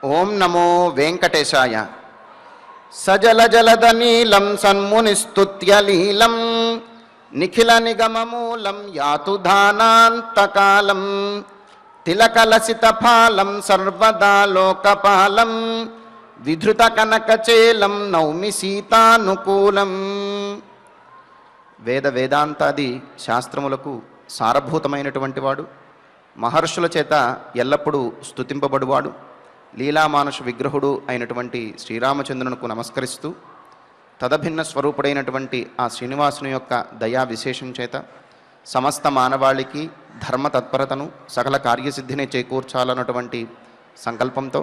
ఓం నమో వెంకటేశాయ. సజలజలదనీలం సన్మునిస్తుత్యలీలం నిఖిల నిగమమూలం యాతు ధానాంతకాలం తిలకలసితఫాలం సర్వదా లోకపాలం విధృత కనకచేలం నౌమి సీతానుకూలం. వేదాంతాది శాస్త్రములకు సారభూతమైనటువంటి వాడు, మహర్షుల చేత ఎల్లప్పుడూ స్తుతింపబడువాడు, లీలామానుష విగ్రహుడు అయినటువంటి శ్రీరామచంద్రునికి నమస్కరిస్తూ తదభిన్న స్వరూపుడైనటువంటి ఆ శ్రీనివాసుని యొక్క దయా విశేషం చేత సమస్త మానవాళికి ధర్మ తత్పరతను సకల కార్యసిద్ధిని చేకూర్చాలన్నటువంటి సంకల్పంతో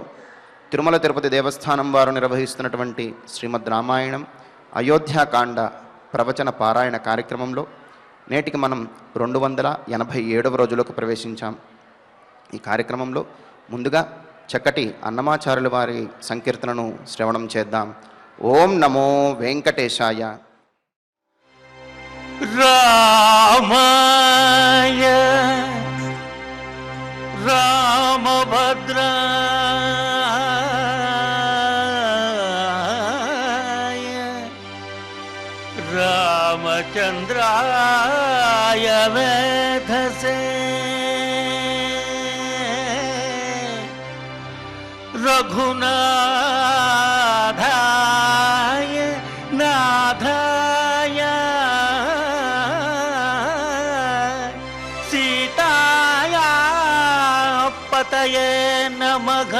తిరుమల తిరుపతి దేవస్థానం వారు నిర్వహిస్తున్నటువంటి శ్రీమద్ రామాయణం అయోధ్యాకాండ ప్రవచన పారాయణ కార్యక్రమంలో నేటికి మనం 287వ రోజులకు ప్రవేశించాం. ఈ కార్యక్రమంలో ముందుగా చక్కటి అన్నమాచార్యుల వారి సంకీర్తనను శ్రవణం చేద్దాం. ఓం నమో వెంకటేశాయ. రామాయ రామభద్రాయ రామచంద్రాయ వేధసే రఘునాథాయ నాథాయ సీతాయ పతయే నమః.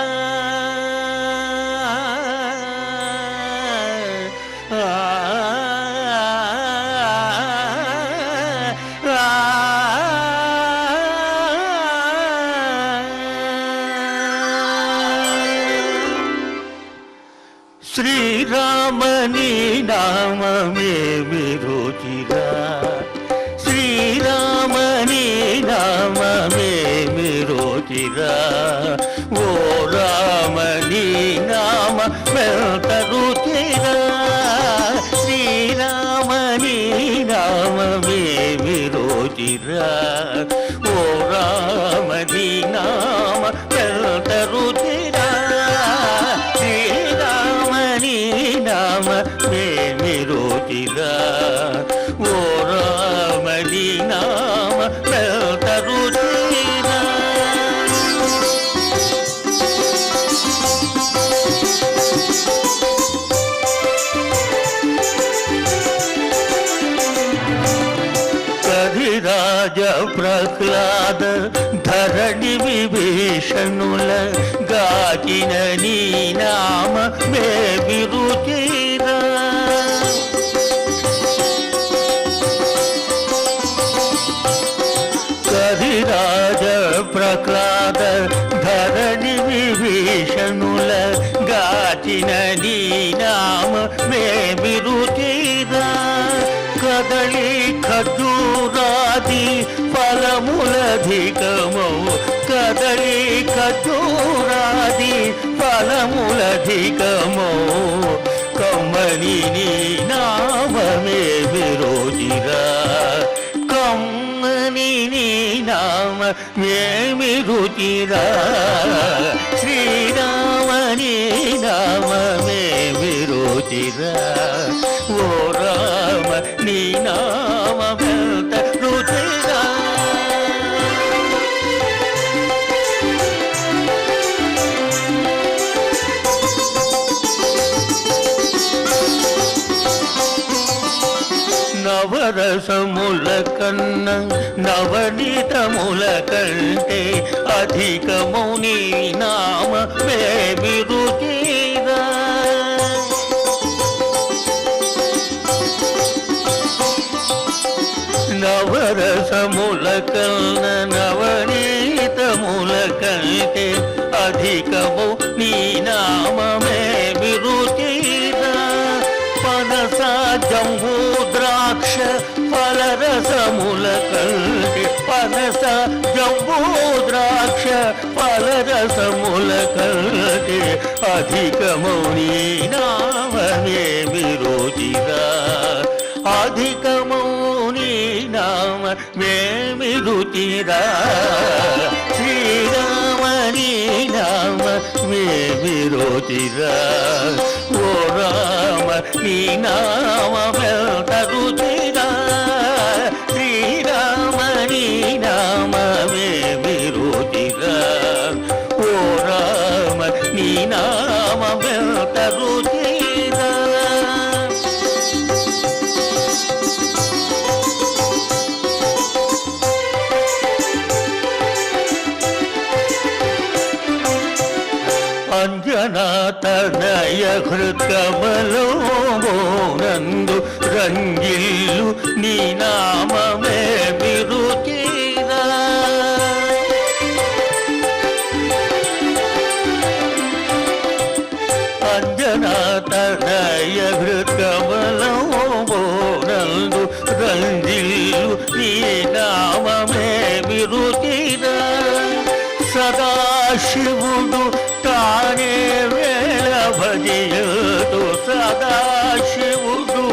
శ్రీరామని నామమే విరుచిరా, శ్రీరామని నామమే విరుచిరా, ఓ రామని నామ వెంత రుచిరా, శ్రీరామని నామమే విరుచిరా, ఓ రామని నామ వెంత రుచిరా, నామ మేమిరుచిరా, ఓ రామని నామ వెంతరుచిరా. కధిరాజ ప్రహ్లాద ధరణి విభీషణుల గాచిన నీ నామ మే విరుచిరా, కధిరాజ ప్రహ్లాద ధరణి విభీషణుల గాచిన నీ నామ మే విరుచిరా, కదళి ఖజూరాది ఫలములధికమౌ, కదళి ఖజూరాది ఫలములధికమౌ, కమ్మని నీ నామమే విరోచిరా, కమ్మని నీ నామ మేమి రుచిరా, శ్రీరామని నామమే విరోచిరా, ఓ రామ నీ నామ వెంత రుచిరా. నవరసముల కన్న నవనీతముల కంటే అధికము నీ నామ మేమి రుచిరా, నవరసముల కన్న నవనీతముల కంటే అధికము నీ నామమే విరుచిరా, పనస జంబూ ద్రాక్ష ఫలరసముల కంటే, పనస జంబూ ద్రాక్ష ఫలరసముల కంటే అధికము నీ నామమే విరుచిరా, అధికము నీ నామ మేమి రుచిరా, శ్రీరామని నామ మేమిరోచిరా ఓ రామ నీ నామమెంత రుచిరా శ్రీరామ నీ నామమే విరోచిరా ఓ రామ నీ నామమెంత రుచిరా అంజనాతనయ హృత్కమలోనందు రంగిల్లు నీ నామమే విరుచిరా అంజనాతనయ హృత్కమలోనందు రంగిల్లు నీ నామమే విరుచిరా సదాశివుడు తానే వేళ భజియుడు సదాశివుడు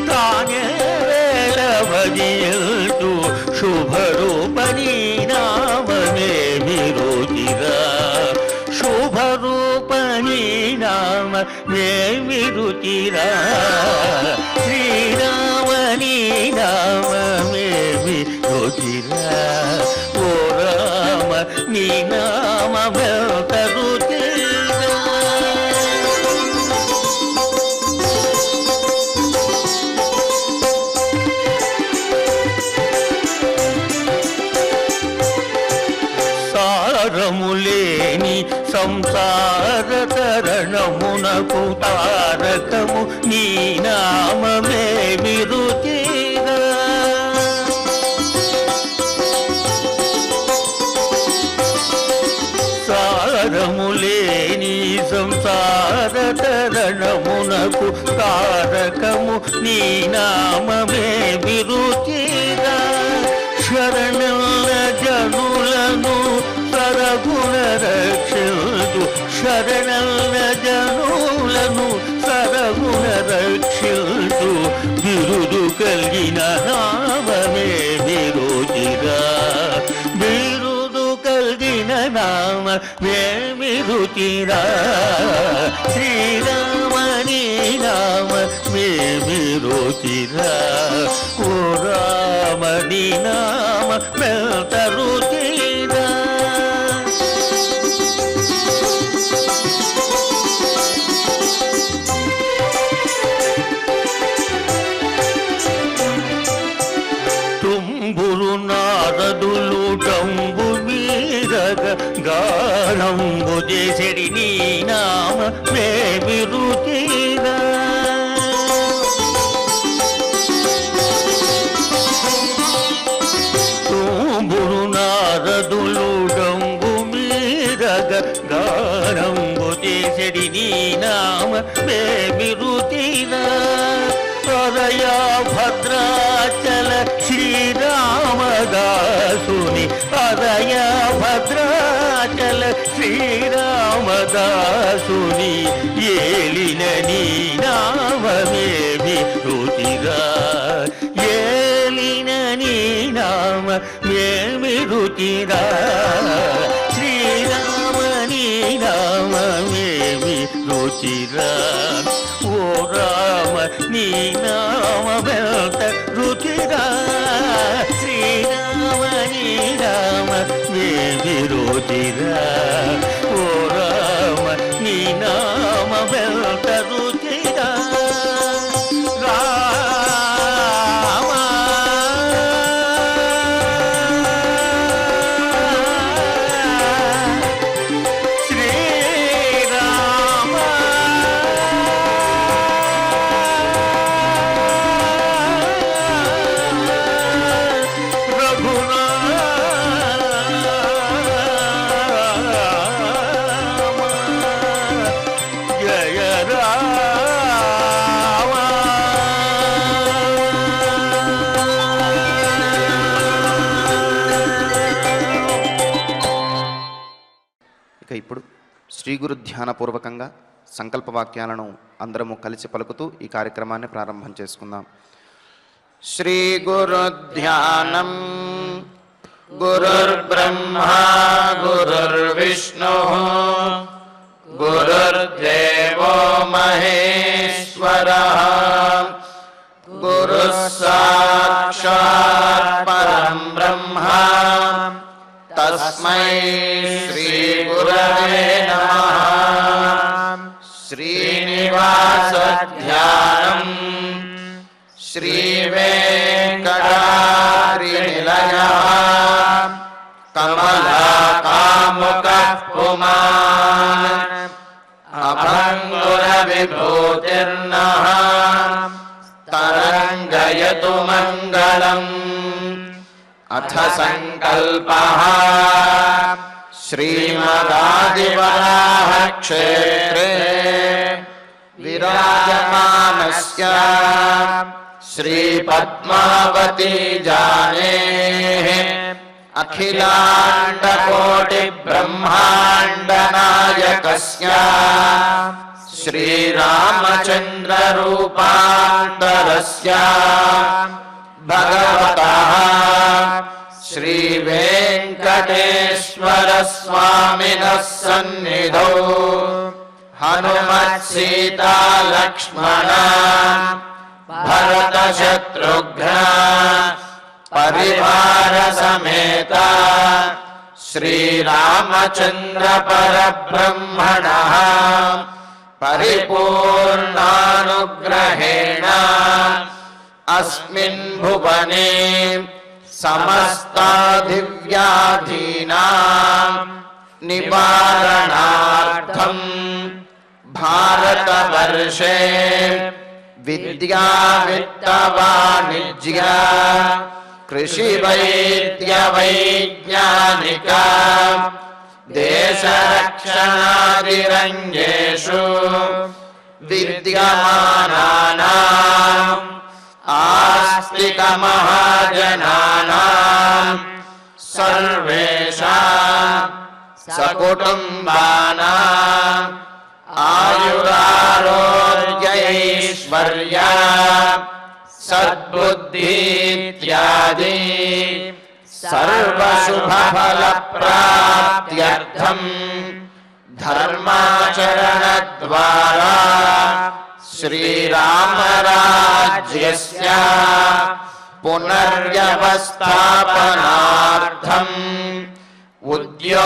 తానే వేళ భజియుడు శుభరూపణి నామమే విరుచిరా శుభరూపణి నామమే విరుచిరా శ్రీరామని నామమే విరుచిరా ఓ రామ నీ నామమెంత రుచిరా సారములేని సంసార తరణమునకు తారకము నీ నామమే విరుచిరా సారములేని సంసార తరణమునకు తారకము నీ నామమే విరుచిరా శరణుల జనులను సరగుణ రక్షించు శరణుల జనులను సరగుణ రక్షించు బిరుదు కలిగిన నామమే విరుచిరా బిరుదు కలిగిన నామ విరుచిరా శ్రీరామని నామ విరుచిరా ఓ రామని నామ మెంత రుచిరా తుంబురు నారదులు డంబు మీరగ గానంబు చేసెడి నీ నామ విరుచిరా తుంబురు నారదులు డంబు మీరగ గానంబు చేసెడి నీ నామ విరుచిరా హృదయా భద్రాచల శ్రీరామదాసుని హృదయ భద్రాచల శ్రీరామదాసుని ఏలిన నీ నామమే విరుచిరా ఏలిన నీ నామమే విరుచిరా శ్రీరామ నీ నామమే విరుచిరా ఓ రామ నీ నామమెంత రుచిరా శ్రీరామ నీ నామమే విరుచిరా ఓ రామ నీ నామమెంత రుచిరా ఇప్పుడు శ్రీ గురు ధ్యానపూర్వకంగా సంకల్ప వాక్యాలను అందరము కలిసి పలుకుతూ ఈ కార్యక్రమాన్ని ప్రారంభం చేసుకుందాం. శ్రీ గురు ధ్యానం గురుర్బ్రహ్మా గురుర్విష్ణు निलयः कमलाकामुकः पुमान् अभङ्गुरविभूतिर्नः तरङ्गयतु मङ्गलम् अथ सङ्कल्पः श्रीमदादिवराहक्षेत्रे विराजमानस्य श्रीपद्मावती जानेः अखिलाण्डकोटिब्रह्माण्डनायकस्य श्रीरामचन्द्ररूपान्तरस्य भगवतः श्रीवेङ्कटेश्वरस्वामिनः सन्निधौ हनुमत्सीता लक्ष्मण भरतशत्रुघ्न परिवार समेत श्रीरामचन्द्र परब्रह्मणः परिपूर्णानुग्रहेण अस्मिन् भुवने समस्ताधिव्याधीनां निवारणार्थं भारतवर्षे विद्या वित्तवाणिज्य कृषिवैद्यवैज्ञानिक देशरक्षणादिरङ्गेषु विद्यमानानाम् आस्तिकमहाजनानां सर्वेषां सकुटुम्बानाम् आयुरारोग्यैश्वर्य सद्बुद्धीत्यादि सर्वशुभफलप्राप्त्यर्थं धर्माचरणद्वारा श्रीरामराज्यस्य पुनर्व्यवस्थापनार्थम् उद्योगार्थिनां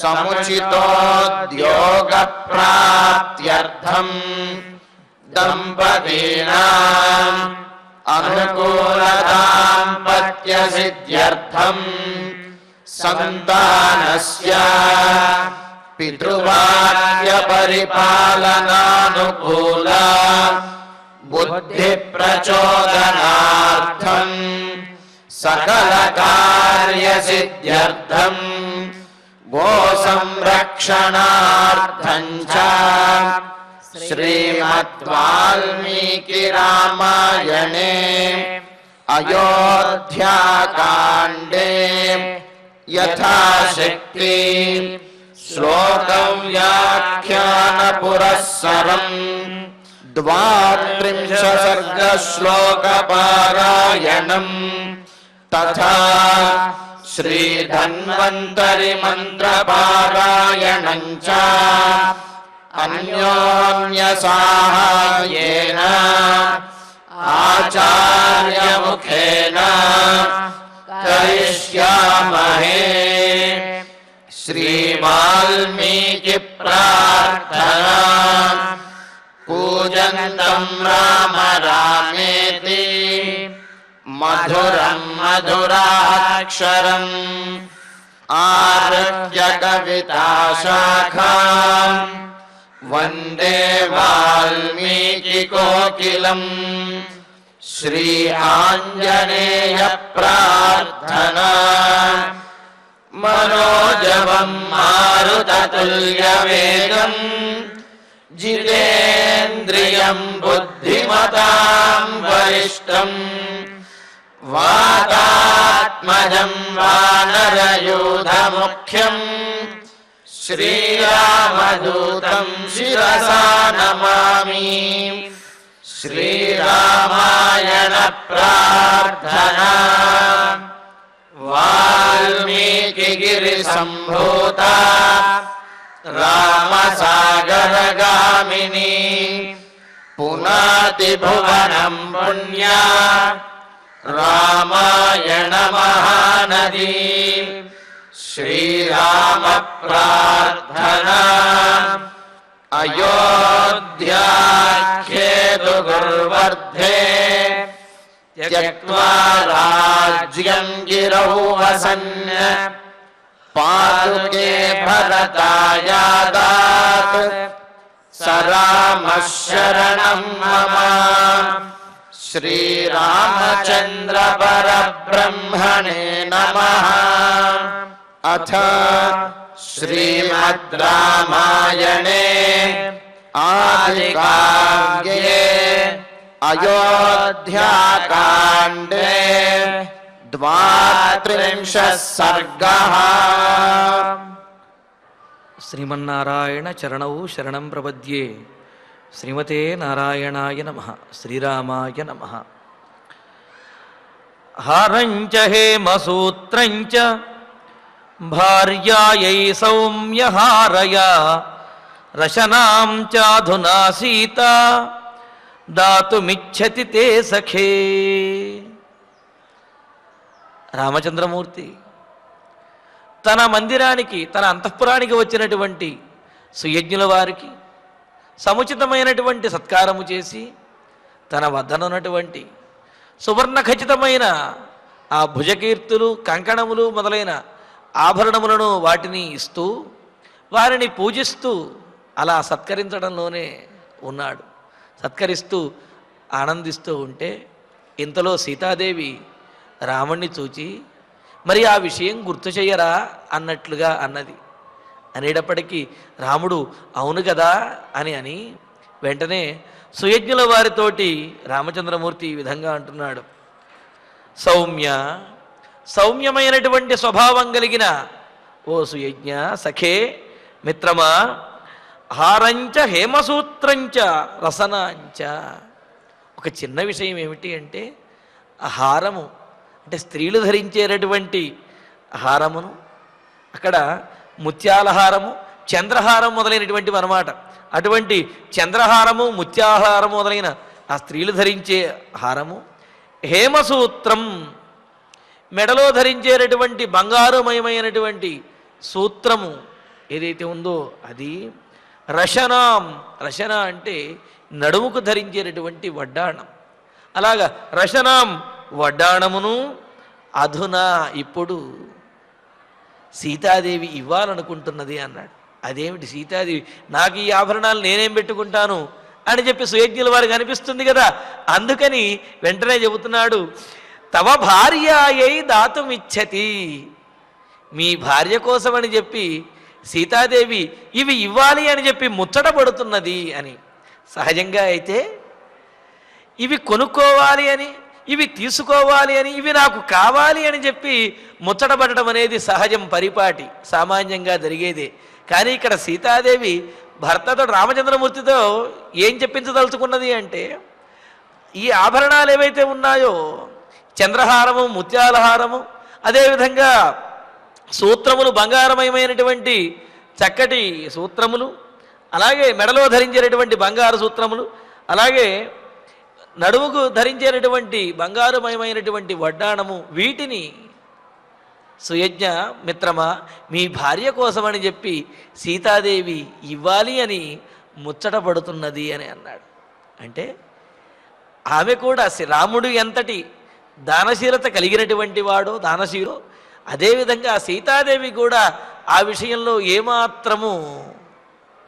समुचितोद्योगप्राप्त्यर्थं दम्पतीनाम् अनुकूलदाम्पत्यसिद्ध्यर्थं सन्तानस्य पितृवाक्यपरिपालनानुकूल बुद्धिप्रचोदनार्थं सकलकार्यसिद्ध्यर्थं गोसंरक्षणार्थं च श्रीमद्वाल्मीकिरामायणे अयोध्याकाण्डे यथाशक्ति श्लोकव्याख्यानपुरःसरम् 32 सर्गश्लोकपारायणम् तथा श्रीधन्वन्तरिमन्त्रपारायणम् च अन्योन्यसाहाय्येन आचार्यमुखेन करिष्यामहे। श्रीवाल्मीकिप्रार्थना कूजन्तं राम रामेति मधुरं मधुराक्षरम् आरुह्य कविताशाखाम् वन्दे वाल्मीकिकोकिलम्। श्री आञ्जनेय प्रार्थना मनोजवं मारुततुल्यवेगम् जितेन्द्रियं बुद्धिमतां वरिष्ठम् वातात्मजं वानरयूथमुख्यम् श्रीरामदूतं शिरसा नमामि। श्रीरामायण प्रार्थना वाल्मीकिगिरिसम्भूता रामसागरगामिनी पुनाति भुवनं पुण्या रामायण महानदी। श्रीराम प्रार्थना अयोध्याख्येतु गुर्वर्धे త్యక్త్వా రాజ్యం గిరౌ వసన్ పాదుకే భరతాయాదాత్ స రామః శరణం మమ. శ్రీరామచంద్ర పరబ్రహ్మణే నమః. అథ శ్రీమద్ రామాయణే ఆదికావ్యే అయోధ్యాకాండే 32 సర్గః. శ్రీమన్నారాయణ చరణౌ శరణం ప్రపద్యే. శ్రీమతే నారాయణాయ నమః. శ్రీరామాయ నమః. హారంచ హేమసూత్రంచ భార్యాయై సౌమ్యహారయ రశనాం చాధునా సీత దాతుమిచ్చతి తే సఖే. రామచంద్రమూర్తి తన మందిరానికి, తన అంతఃపురానికి వచ్చినటువంటి సుయజ్ఞుల వారికి సముచితమైనటువంటి సత్కారము చేసి తన వద్దనున్నటువంటి సువర్ణ ఖచ్చితమైన ఆ భుజకీర్తులు, కంకణములు మొదలైన ఆభరణములను వాటిని ఇస్తూ వారిని పూజిస్తూ అలా సత్కరించడంలోనే ఉన్నాడు. సత్కరిస్తూ ఆనందిస్తూ ఉంటే ఇంతలో సీతాదేవి రాముణ్ణి చూచి, మరి ఆ విషయం గుర్తు చెయ్యరా అన్నట్లుగా అన్నది. అనేటప్పటికీ రాముడు అవును కదా అని వెంటనే సుయజ్ఞుల వారితోటి రామచంద్రమూర్తి ఈ విధంగా అంటున్నాడు. సౌమ్యమైనటువంటి స్వభావం కలిగిన ఓ సుయజ్ఞ సఖే మిత్రమా, హారంచ హేమసూత్రంచ రసనాంచ. ఒక చిన్న విషయం ఏమిటి అంటే ఆ హారము అంటే స్త్రీలు ధరించేటటువంటి హారమును, అక్కడ ముత్యాల హారము, చంద్రహారం మొదలైనటువంటివి అన్నమాట. అటువంటి చంద్రహారము, ముత్యాహారము మొదలైన ఆ స్త్రీలు ధరించే హారము, హేమసూత్రం మెడలో ధరించేటటువంటి బంగారుమయమైనటువంటి సూత్రము ఏదైతే ఉందో అది, రశనాం, రశన అంటే నడుముకు ధరించేటటువంటి వడ్డాణం. అలాగా రశనాం వడ్డాణమును అధునా ఇప్పుడు సీతాదేవి ఇవ్వాలనుకుంటున్నది అన్నాడు. అదేమిటి సీతాదేవి, నాకు ఈ ఆభరణాలు నేనేం పెట్టుకుంటాను అని చెప్పి సుయజ్ఞుల వారికి అనిపిస్తుంది కదా. అందుకని వెంటనే చెబుతున్నాడు, తవ భార్యాయై దాతుమిచ్చతి. మీ భార్య కోసమని చెప్పి సీతాదేవి ఇవి ఇవ్వాలి అని చెప్పి ముచ్చటపడుతున్నది అని. సహజంగా అయితే ఇవి కొనుక్కోవాలి అని, ఇవి తీసుకోవాలి అని, ఇవి నాకు కావాలి అని చెప్పి ముచ్చటపడటం అనేది సహజం, పరిపాటి, సామాన్యంగా జరిగేదే. కానీ ఇక్కడ సీతాదేవి భర్తతో, రామచంద్రమూర్తితో ఏం చెప్పించదలుచుకున్నది అంటే, ఈ ఆభరణాలు ఏవైతే ఉన్నాయో చంద్రహారము, ముత్యాలహారము, అదేవిధంగా సూత్రములు, బంగారమయమైనటువంటి చక్కటి సూత్రములు, అలాగే మెడలో ధరించేటటువంటి బంగారు సూత్రములు, అలాగే నడుముకు ధరించేటటువంటి బంగారుమయమైనటువంటి వడ్డాణము, వీటిని సుయజ్ఞ మిత్రమా మీ భార్య కోసమని చెప్పి సీతాదేవి ఇవ్వాలి అని ముచ్చటపడుతున్నది అని అన్నాడు. అంటే ఆమె కూడా రాముడు ఎంతటి దానశీలత కలిగినటువంటి వాడో, దానశీలో, అదేవిధంగా సీతాదేవి కూడా ఆ విషయంలో ఏమాత్రము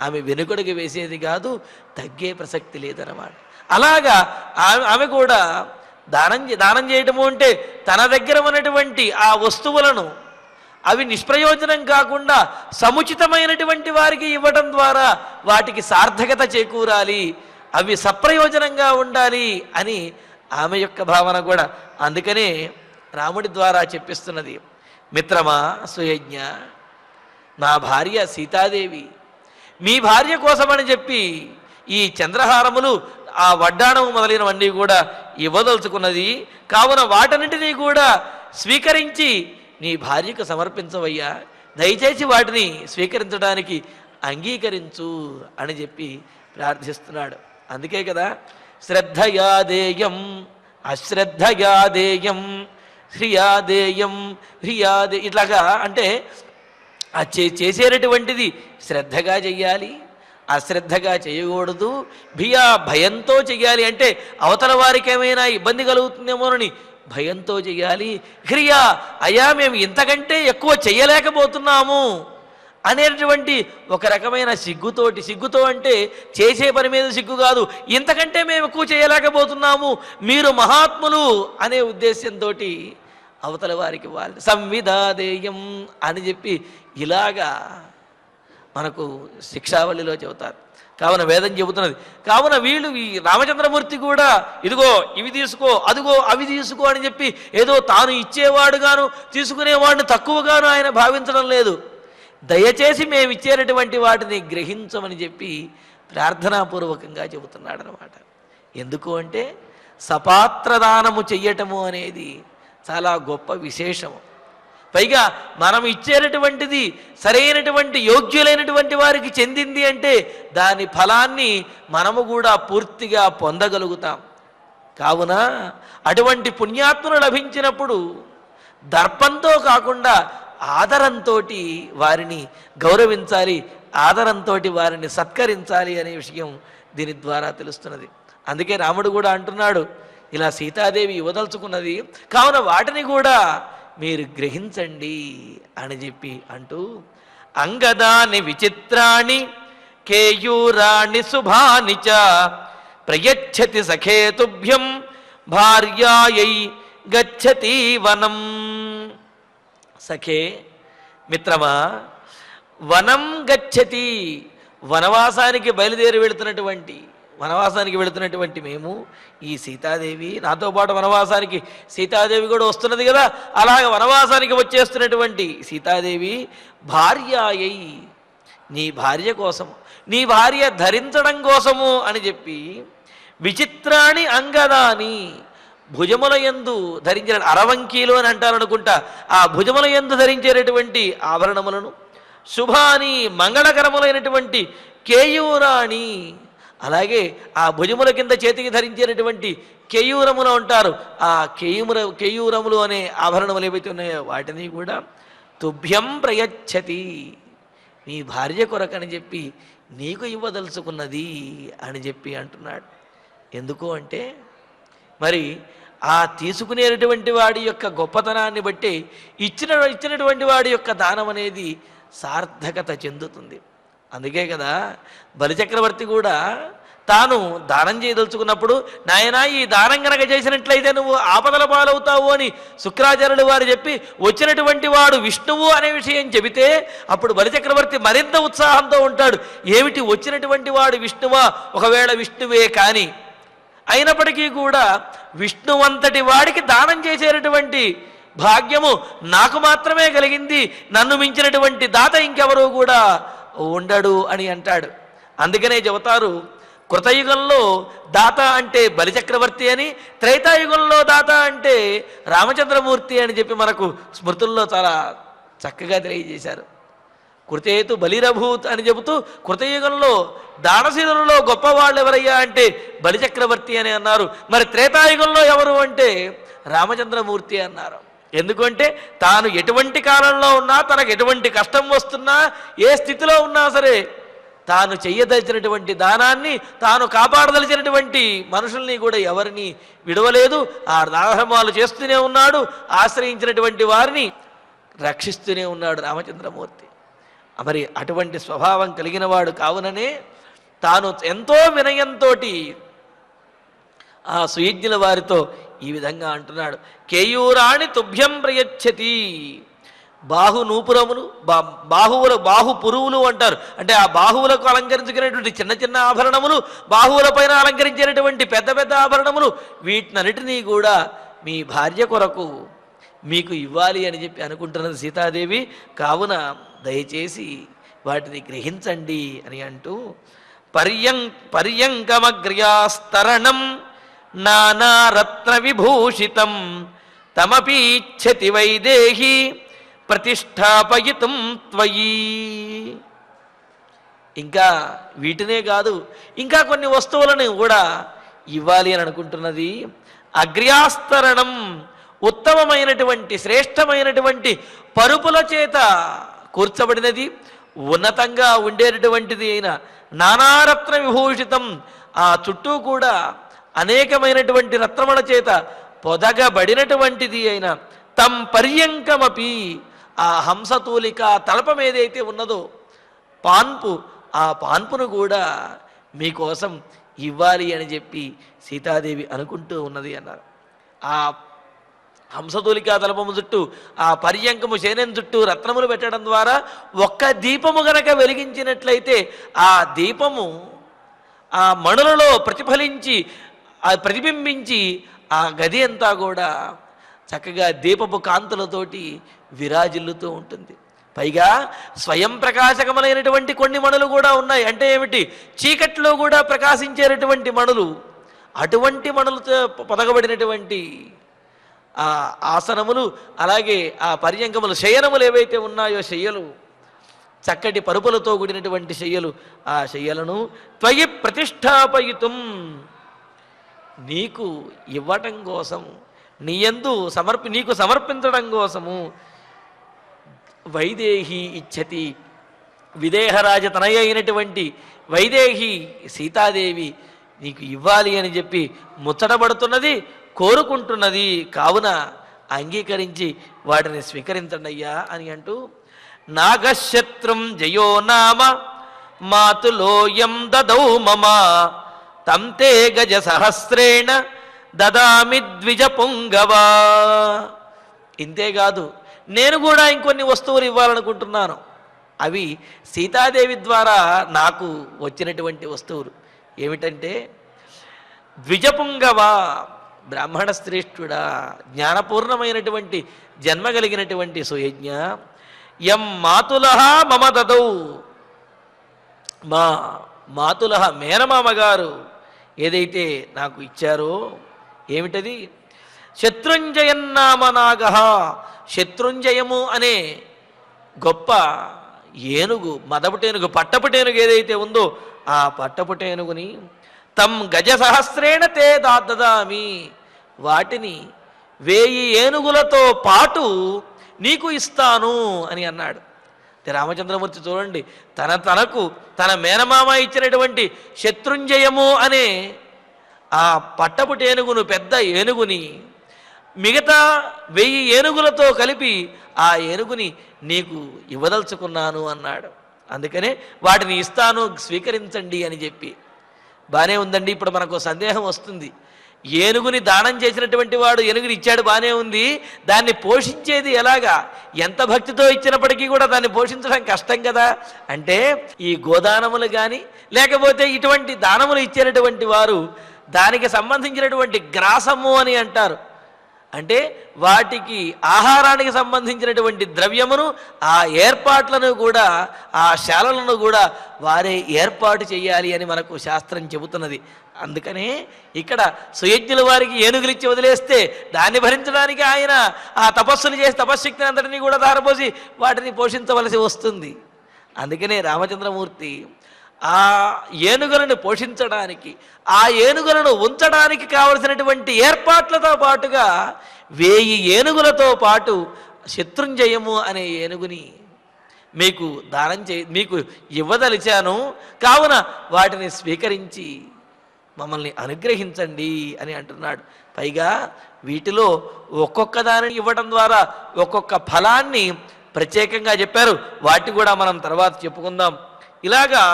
ఆమె వెనుకడుగు వేసేది కాదు, తగ్గే ప్రసక్తి లేదన్నమాట. అలాగా ఆమె కూడా దానం చేయటము అంటే తన దగ్గర ఉన్నటువంటి ఆ వస్తువులను అవి నిష్ప్రయోజనం కాకుండా సముచితమైనటువంటి వారికి ఇవ్వడం ద్వారా వాటికి సార్థకత చేకూరాలి, అవి సప్రయోజనంగా ఉండాలి అని ఆమె యొక్క భావన కూడా. అందుకనే రాముడి ద్వారా చెప్పిస్తున్నది, మిత్రమా సుయజ్ఞ, నా భార్య సీతాదేవి మీ భార్య కోసమని చెప్పి ఈ చంద్రహారములు, ఆ వడ్డాణము మొదలైనవన్నీ కూడా ఇవ్వదలుచుకున్నది. కావున వాటన్నింటినీ కూడా స్వీకరించి నీ భార్యకు సమర్పించవయ్యా, దయచేసి వాటిని స్వీకరించడానికి అంగీకరించు అని చెప్పి ప్రార్థిస్తున్నాడు. అందుకే కదా శ్రద్ధయాదేయం అశ్రద్ధయాదేయం హ్రియాదేయం హ్రియాదే, ఇట్లాగా అంటే ఆ చేసేటటువంటిది శ్రద్ధగా చెయ్యాలి, అశ్రద్ధగా చేయకూడదు. భయంతో చెయ్యాలి, అంటే అవతల వారికి ఏమైనా ఇబ్బంది కలుగుతుందేమోనని భయంతో చెయ్యాలి. హ్రియా అయ్యా మేము ఇంతకంటే ఎక్కువ చెయ్యలేకపోతున్నాము అనేటువంటి ఒక రకమైన సిగ్గుతో అంటే చేసే పని మీద సిగ్గు కాదు, ఇంతకంటే మేము ఎక్కువ చేయలేకపోతున్నాము, మీరు మహాత్ములు అనే ఉద్దేశంతో అవతల వారికి వాళ్ళు సంవిధాదేయం అని చెప్పి ఇలాగా మనకు శిక్షావళిలో చెబుతారు. కావున వేదం చెబుతున్నది. కావున వీళ్ళు ఈ రామచంద్రమూర్తి కూడా ఇదిగో ఇవి తీసుకో, అదిగో అవి తీసుకో అని చెప్పి ఏదో తాను ఇచ్చేవాడుగాను తీసుకునేవాడిని తక్కువగాను ఆయన భావించడం లేదు. దయచేసి మేము ఇచ్చేటటువంటి వాటిని గ్రహించమని చెప్పి ప్రార్థనాపూర్వకంగా చెబుతున్నాడు అన్నమాట. ఎందుకు అంటే సపాత్రదానము చెయ్యటము అనేది చాలా గొప్ప విశేషము. పైగా మనం ఇచ్చేటటువంటిది సరైనటువంటి యోగ్యులైనటువంటి వారికి చెందింది అంటే దాని ఫలాన్ని మనము కూడా పూర్తిగా పొందగలుగుతాం. కావున అటువంటి పుణ్యాత్ములు లభించినప్పుడు దర్పంతో కాకుండా ఆదరంతో వారిని గౌరవించాలి, ఆదరంతో వారిని సత్కరించాలి అనే విషయం దీని ద్వారా తెలుస్తున్నది. అందుకే రాముడు కూడా అంటున్నాడు, ఇలా సీతాదేవి ఇవ్వదలుచుకున్నది కావున వాటిని కూడా మీరు గ్రహించండి అని చెప్పి అంటూ అంగదాని విచిత్రాణి కేయూరాణి శుభాని చ ప్రయచ్చతి సఖేతుభ్యం భార్యాయై గచ్చతి వనం. సఖే మిత్రమా, వనం గచ్చతి, వనవాసానికి బయలుదేరి వెళుతున్నటువంటి మేము ఈ సీతాదేవి నాతో పాటు వనవాసానికి సీతాదేవి కూడా వస్తున్నది కదా, అలాగే వనవాసానికి వచ్చేస్తున్నటువంటి సీతాదేవి భార్యాయై, నీ భార్య కోసము, నీ భార్య ధరించడం కోసము అని చెప్పి విచిత్రాణి అంగదాని, భుజముల యందు ధరించిన అరవంకీలు అని అంటారనుకుంటా, ఆ భుజముల యందు ధరించేటటువంటి ఆభరణములను, శుభాని మంగళకరములైనటువంటి కేయూరాణి, అలాగే ఆ భుజముల కింద చేతికి ధరించేటటువంటి కేయూరములు అంటారు, ఆ కేయూరములు అనే ఆభరణములు ఏవైతే ఉన్నాయో వాటిని కూడా తుభ్యం ప్రయచ్చతి, నీ భార్య కొరకని చెప్పి నీకు ఇవ్వదలుచుకున్నది అని చెప్పి అంటున్నాడు. ఎందుకు అంటే మరి ఆ తీసుకునేటటువంటి వాడి యొక్క గొప్పతనాన్ని బట్టి ఇచ్చినటువంటి వాడి యొక్క దానం అనేది సార్థకత చెందుతుంది. అందుకే కదా బలిచక్రవర్తి కూడా తాను దానం చేయదలుచుకున్నప్పుడు, నాయనా ఈ దానం గనక చేసినట్లయితే నువ్వు ఆపదల పాలవుతావు అని శుక్రాచార్యులు వారు చెప్పి వచ్చినటువంటి వాడు విష్ణువు అనే విషయం చెబితే అప్పుడు బలిచక్రవర్తి మరింత ఉత్సాహంతో ఉంటాడు. ఏమిటి వచ్చినటువంటి వాడు విష్ణువా? ఒకవేళ విష్ణువే కానీ అయినప్పటికీ కూడా విష్ణువంతటి వాడికి దానం చేసేటటువంటి భాగ్యము నాకు మాత్రమే కలిగింది, నన్ను మించినటువంటి దాత ఇంకెవరూ కూడా ఉండడు అని అంటాడు. అందుకనే చెబుతారు, కృతయుగంలో దాత అంటే బలిచక్రవర్తి అని, త్రేతాయుగంలో దాత అంటే రామచంద్రమూర్తి అని చెప్పి మనకు స్మృతుల్లో చాలా చక్కగా తెలియజేశారు. కృతేతు బలిరభూత్ అని చెబుతూ కృతయుగంలో దానశీలులలో గొప్పవాళ్ళు ఎవరయ్యా అంటే బలిచక్రవర్తి అని అన్నారు. మరి త్రేతాయుగంలో ఎవరు అంటే రామచంద్రమూర్తి అన్నారు. ఎందుకంటే తాను ఎటువంటి కాలంలో ఉన్నా, తనకు ఎటువంటి కష్టం వస్తున్నా, ఏ స్థితిలో ఉన్నా సరే తాను చెయ్యదలిచినటువంటి దానాన్ని, తాను కాపాడదలిచినటువంటి మనుషుల్ని కూడా ఎవరిని విడవలేదు. ఆ దానధర్మాలు చేస్తూనే ఉన్నాడు, ఆశ్రయించినటువంటి వారిని రక్షిస్తూనే ఉన్నాడు రామచంద్రమూర్తి. మరి అటువంటి స్వభావం కలిగిన వాడు కావుననే తాను ఎంతో వినయంతో ఆ సుయజ్ఞుల వారితో ఈ విధంగా అంటున్నాడు, కేయూరాణి తుభ్యం ప్రయచ్చతి. బాహు నూపురములు, బాహు పురువులు అంటారు, అంటే ఆ బాహువులకు అలంకరించుకునేటువంటి చిన్న చిన్న ఆభరణములు, బాహువుల పైన అలంకరించేటటువంటి పెద్ద పెద్ద ఆభరణములు, వీటినన్నిటినీ కూడా మీ భార్య కొరకు మీకు ఇవ్వాలి అని చెప్పి అనుకుంటున్నది సీతాదేవి. కావున దయచేసి వాటిని గ్రహించండి అని అంటూ పర్యంకమగ్ర్యాస్తరణం నానారత్న విభూషితం తమపీచ్చతి వైదేహి ప్రతిష్టాపయితుం త్వయి. ఇంకా వీటినే కాదు, ఇంకా కొన్ని వస్తువులను కూడా ఇవ్వాలి అని అనుకుంటున్నది. అగ్ర్యాస్తరణం, ఉత్తమమైనటువంటి శ్రేష్టమైనటువంటి పరుపుల చేత కూర్చబడినది, ఉన్నతంగా ఉండేటటువంటిది అయిన నానారత్న విభూషితం, ఆ చుట్టూ కూడా అనేకమైనటువంటి రత్నముల చేత పొదగబడినటువంటిది అయిన తం పర్యంకమపి, ఆ హంసతూలిక తలపం ఏదైతే ఉన్నదో పాన్పు, ఆ పాన్పును కూడా మీకోసం ఇవ్వాలి అని చెప్పి సీతాదేవి అనుకుంటూ ఉన్నది అన్నారు. ఆ హంసతూలికా తలపము చుట్టూ, ఆ పర్యంకము శయనం చుట్టూ రత్నములు పెట్టడం ద్వారా ఒక్క దీపము గనక వెలిగించినట్లయితే ఆ దీపము ఆ మణులలో ప్రతిఫలించి ప్రతిబింబించి ఆ గది అంతా కూడా చక్కగా దీపపు కాంతులతోటి విరాజిల్లుతూ ఉంటుంది. పైగా స్వయం ప్రకాశకములైనటువంటి కొన్ని మణులు కూడా ఉన్నాయి. అంటే ఏమిటి? చీకట్లో కూడా ప్రకాశించేటటువంటి మణులు. అటువంటి మణులతో పొదగబడినటువంటి ఆ ఆసనములు, అలాగే ఆ పర్యంకములు, శయనములు ఏవైతే ఉన్నాయో శయ్యలు, చక్కటి పరుపులతో కూడినటువంటి శయ్యలు, ఆ శయ్యలను త్వయి ప్రతిష్టాపయితుం, నీకు ఇవ్వటం కోసం, నీయందు నీకు సమర్పించడం కోసము వైదేహి ఇచ్చతి, విదేహరాజ తనయ అయినటువంటి వైదేహి సీతాదేవి నీకు ఇవ్వాలి అని చెప్పి ముచ్చటపడుతున్నది, కోరుకుంటున్నది. కావున అంగీకరించి వాటిని స్వీకరించండి అయ్యా అని అంటూ, నాగశత్రుం జయో నామ మాతులోయం దదౌ మమ తంతే గజ సహస్రేణ దదామి ద్విజ పుంగవా. ఇంతేకాదు, నేను కూడా ఇంకొన్ని వస్తువులు ఇవ్వాలనుకుంటున్నాను. అవి సీతాదేవి ద్వారా నాకు వచ్చినటువంటి వస్తువులు. ఏమిటంటే, ద్విజపుంగవ, బ్రాహ్మణ శ్రేష్ఠుడా, జ్ఞానపూర్ణమైనటువంటి జన్మ కలిగినటువంటి సుయజ్ఞ, యం మాతులహ మమ దదౌ, మా మాతులహ మేనమామగారు ఏదైతే నాకు ఇచ్చారో, ఏమిటది? శత్రుంజయన్నామనాగ, శత్రుంజయము అనే గొప్ప ఏనుగు, మదపుటేనుగు, పట్టపుటేనుగు ఏదైతే ఉందో ఆ పట్టపుటేనుగుని తం గజ సహస్రేణ తే దదామి, వాటిని 1000 ఏనుగులతో పాటు నీకు ఇస్తాను అని అన్నాడు. రామచంద్రమూర్తి చూడండి, తన మేనమామ ఇచ్చినటువంటి శత్రుంజయము అనే ఆ పట్టపుటేనుగును, పెద్ద ఏనుగుని మిగతా 1000 ఏనుగులతో కలిపి ఆ ఏనుగుని నీకు ఇవ్వదలుచుకున్నాను అన్నాడు. అందుకనే వాటిని ఇస్తాను, స్వీకరించండి అని చెప్పి. బాగానే ఉందండి. ఇప్పుడు మనకు సందేహం వస్తుంది, ఏనుగుని దానం చేసినటువంటి వాడు ఏనుగుని ఇచ్చాడు, బాగానే ఉంది, దాన్ని పోషించేది ఎలాగా? ఎంత భక్తితో ఇచ్చినప్పటికీ కూడా దాన్ని పోషించడం కష్టం కదా. అంటే ఈ గోదానములు కానీ లేకపోతే ఇటువంటి దానములు ఇచ్చేటటువంటి వారు దానికి సంబంధించినటువంటి గ్రాసము అని అంటారు. అంటే వాటికి ఆహారానికి సంబంధించినటువంటి ద్రవ్యమును, ఆ ఏర్పాట్లను కూడా, ఆ శాలలను కూడా వారే ఏర్పాటు చేయాలి అని మనకు శాస్త్రం చెబుతున్నది. అందుకనే ఇక్కడ సుయజ్ఞుల వారికి ఏనుగులిచ్చి వదిలేస్తే దాన్ని భరించడానికి ఆయన ఆ తపస్సులు చేసి తపశ్శక్తిని అందరినీ కూడా దారపోసి వాటిని పోషించవలసి వస్తుంది. అందుకనే రామచంద్రమూర్తి ఆ ఏనుగులను పోషించడానికి, ఆ ఏనుగులను ఉంచడానికి కావలసినటువంటి ఏర్పాట్లతో పాటుగా 1000 ఏనుగులతో పాటు శత్రుంజయము అనే ఏనుగుని మీకు మీకు ఇవ్వదలిచాను. కావున వాటిని స్వీకరించి మమ్మల్ని అనుగ్రహించండి అని అంటున్నాడు. పైగా వీటిలో ఒక్కొక్క దానిని ఇవ్వడం ద్వారా ఒక్కొక్క ఫలాన్ని ప్రత్యేకంగా చెప్పారు. వాటిని కూడా మనం తర్వాత చెప్పుకుందాం. ఇలాగా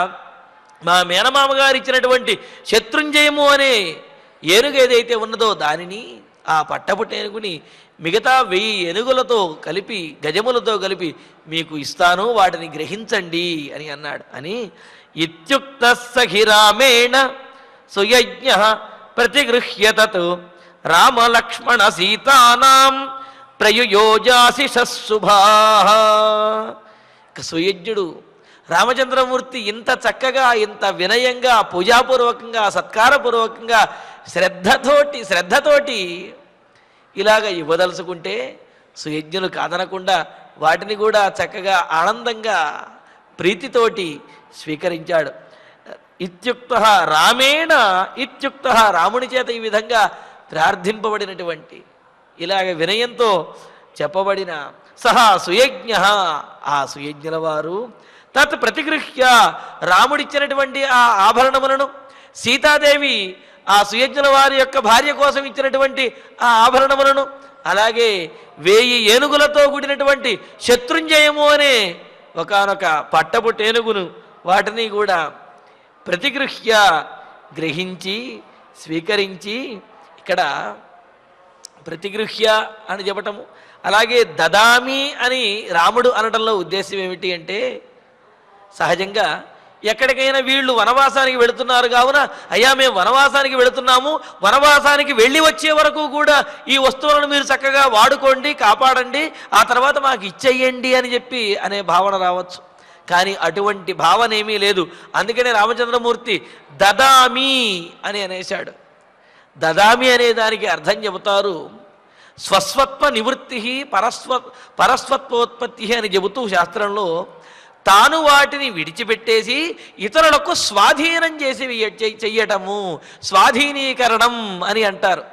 మా మేనమామ గారు ఇచ్చినటువంటి శత్రుంజయము అనే ఏనుగు ఏదైతే ఉన్నదో దానిని, ఆ పట్టపుటేనుగుని మిగతా 1000 ఏనుగులతో కలిపి, గజములతో కలిపి మీకు ఇస్తాను, వాటిని గ్రహించండి అని అన్నాడు. అని ఇత్యుక్త సఖిరామేణ సుయజ్ఞ ప్రతిగృహ్య తత్ రామలక్ష్మణ సీతానాం ప్రయుయోజాశిషశుభా. సుయజ్ఞుడు రామచంద్రమూర్తి ఇంత చక్కగా, ఇంత వినయంగా, పూజాపూర్వకంగా, సత్కారపూర్వకంగా, శ్రద్ధతోటి ఇలాగ ఇవ్వదలుచుకుంటే సుయజ్ఞులు కాదనకుండా వాటిని కూడా చక్కగా ఆనందంగా ప్రీతితోటి స్వీకరించాడు. ఇత్యుక్త రామేణ, ఇత్యుక్త రాముని చేత ఈ విధంగా ప్రార్థింపబడినటువంటి, ఇలాగ వినయంతో చెప్పబడిన సహా సుయజ్ఞ, ఆ సుయజ్ఞుల వారు తత్ ప్రతిగృహ్య రాముడిచ్చినటువంటి ఆ ఆభరణములను సీతాదేవి ఆ సుయజ్ఞుల వారి యొక్క భార్య కోసం ఇచ్చినటువంటి ఆ ఆభరణములను అలాగే 1000 ఏనుగులతో కూడినటువంటి శత్రుంజయము అనే ఒకానొక పట్టపు టేనుగును వాటిని కూడా ప్రతిగృహ్య గ్రహించి స్వీకరించి, ఇక్కడ ప్రతిగృహ్య అని చెప్పటము అలాగే దదామి అని రాముడు అనడంలో ఉద్దేశం ఏమిటి అంటే, సహజంగా ఎక్కడికైనా వీళ్ళు వనవాసానికి వెళుతున్నారు కావున అయ్యా మేము వనవాసానికి వెళుతున్నాము, వనవాసానికి వెళ్ళి వచ్చే వరకు కూడా ఈ వస్తువులను మీరు చక్కగా వాడుకోండి, కాపాడండి, ఆ తర్వాత మాకు ఇచ్చేయండి అని చెప్పి అనే భావన రావచ్చు. కానీ అటువంటి భావన ఏమీ లేదు. అందుకనే రామచంద్రమూర్తి దదామి అని అనేశాడు. దదామి అనే దానికి అర్థం చెబుతారు, స్వస్వత్వ నివృత్తి పరస్వత్వోత్పత్తి అని చెబుతూ శాస్త్రంలో తాను వాటిని విడిచిపెట్టేసి ఇతరులకు స్వాధీనం చేసి చెయ్యటము స్వాధీనీకరణం అని అంటారు.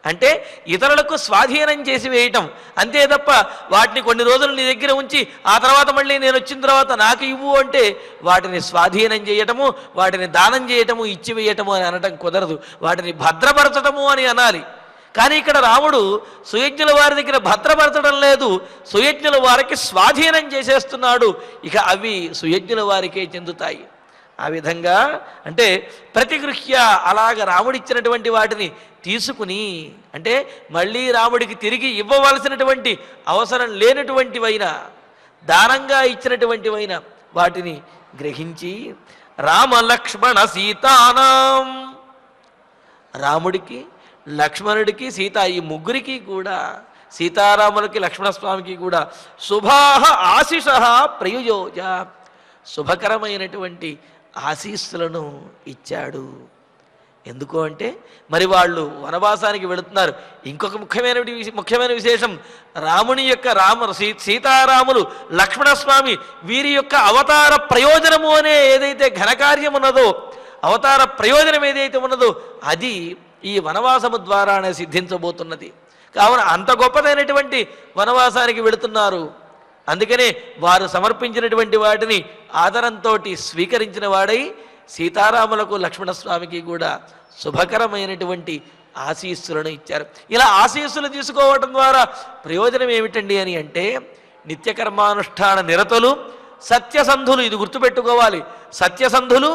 అంటే ఇతరులకు స్వాధీనం చేసి వేయటం అంతే తప్ప వాటిని కొన్ని రోజులు నీ దగ్గర ఉంచి ఆ తర్వాత మళ్ళీ నేను వచ్చిన తర్వాత నాకు ఇవ్వు అంటే వాటిని స్వాధీనం చేయటము, వాటిని దానం చేయటము, ఇచ్చివేయటము అని అనటం కుదరదు. వాటిని భద్రపరచటము అని అనాలి. కానీ ఇక్కడ రాముడు సుయజ్ఞుల వారి దగ్గర భద్రపరచడం లేదు, సుయజ్ఞుల వారికి స్వాధీనం చేసేస్తున్నాడు. ఇక అవి సుయజ్ఞుల వారికే చెందుతాయి. ఆ విధంగా అంటే ప్రతిగృహ్య అలాగ రాముడిచ్చినటువంటి వాటిని తీసుకుని, అంటే మళ్ళీ రాముడికి తిరిగి ఇవ్వవలసినటువంటి అవసరం లేనటువంటివైనా దానంగా ఇచ్చినటువంటివైన వాటిని గ్రహించి రామ లక్ష్మణ సీతానాం, రాముడికి లక్ష్మణుడికి సీత ఈ ముగ్గురికి కూడా, సీతారాములకి లక్ష్మణస్వామికి కూడా శుభాహ ఆశిష ప్రయుయోజ, శుభకరమైనటువంటి ఆశీస్సులను ఇచ్చాడు. ఎందుకు అంటే మరి వాళ్ళు వనవాసానికి వెళుతున్నారు. ఇంకొక ముఖ్యమైన విశేషం, రాముని యొక్క సీతారాములు లక్ష్మణస్వామి వీరి యొక్క అవతార ప్రయోజనము అనే ఏదైతే ఘనకార్యం ఉన్నదో, అవతార ప్రయోజనం ఏదైతే ఉన్నదో అది ఈ వనవాసము ద్వారానే సిద్ధించబోతున్నది. కావున అంత గొప్పదైనటువంటి వనవాసానికి వెళుతున్నారు. అందుకనే వారు సమర్పించినటువంటి వాటిని ఆదరంతో స్వీకరించిన వాడై సీతారాములకు లక్ష్మణస్వామికి కూడా శుభకరమైనటువంటి ఆశీస్సులను ఇచ్చారు. ఇలా ఆశీస్సులు తీసుకోవటం ద్వారా ప్రయోజనం ఏమిటండి అని అంటే, నిత్యకర్మానుష్ఠాన నిరతులు సత్యసంధులు, ఇది గుర్తుపెట్టుకోవాలి, సత్యసంధులు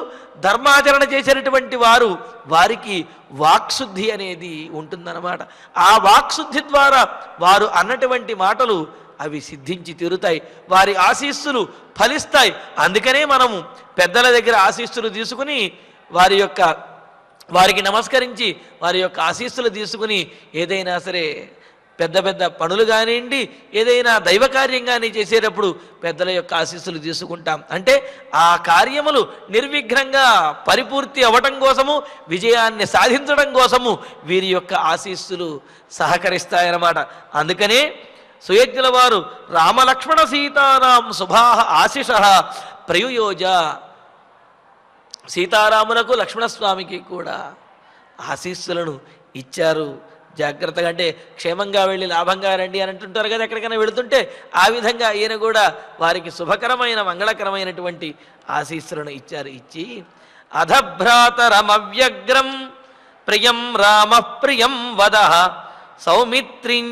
ధర్మాచరణ చేసినటువంటి వారు, వారికి వాక్శుద్ధి అనేది ఉంటుందన్నమాట. ఆ వాక్శుద్ధి ద్వారా వారు అన్నటువంటి మాటలు అవి సిద్ధించి తీరుతాయి, వారి ఆశీస్సులు ఫలిస్తాయి. అందుకనే మనము పెద్దల దగ్గర ఆశీస్సులు తీసుకుని వారికి నమస్కరించి వారి యొక్క ఆశీస్సులు తీసుకుని ఏదైనా సరే పెద్ద పెద్ద పనులు కానివ్వండి, ఏదైనా దైవ కార్యం కానీ చేసేటప్పుడు పెద్దల యొక్క ఆశీస్సులు తీసుకుంటాం. అంటే ఆ కార్యములు నిర్విఘ్నంగా పరిపూర్తి అవ్వటం కోసము, విజయాన్ని సాధించడం కోసము వీరి యొక్క ఆశీస్సులు సహకరిస్తాయన్నమాట. అందుకనే సుయజ్ఞుల వారు రామలక్ష్మణ సీతారాం శుభాహ ఆశిష ప్రయుయోజ, సీతారాములకు లక్ష్మణస్వామికి కూడా ఆశీస్సులను ఇచ్చారు. జాగ్రత్తగా, అంటే క్షేమంగా వెళ్ళి లాభంగా రండి అని అంటుంటారు కదా ఎక్కడికైనా వెళుతుంటే, ఆ విధంగా ఈయన కూడా వారికి శుభకరమైన మంగళకరమైనటువంటి ఆశీస్సులను ఇచ్చారు. ఇచ్చి అధభ్రాతరమవ్యగ్రం ప్రియం రామ ప్రియం వద సౌమిత్రిం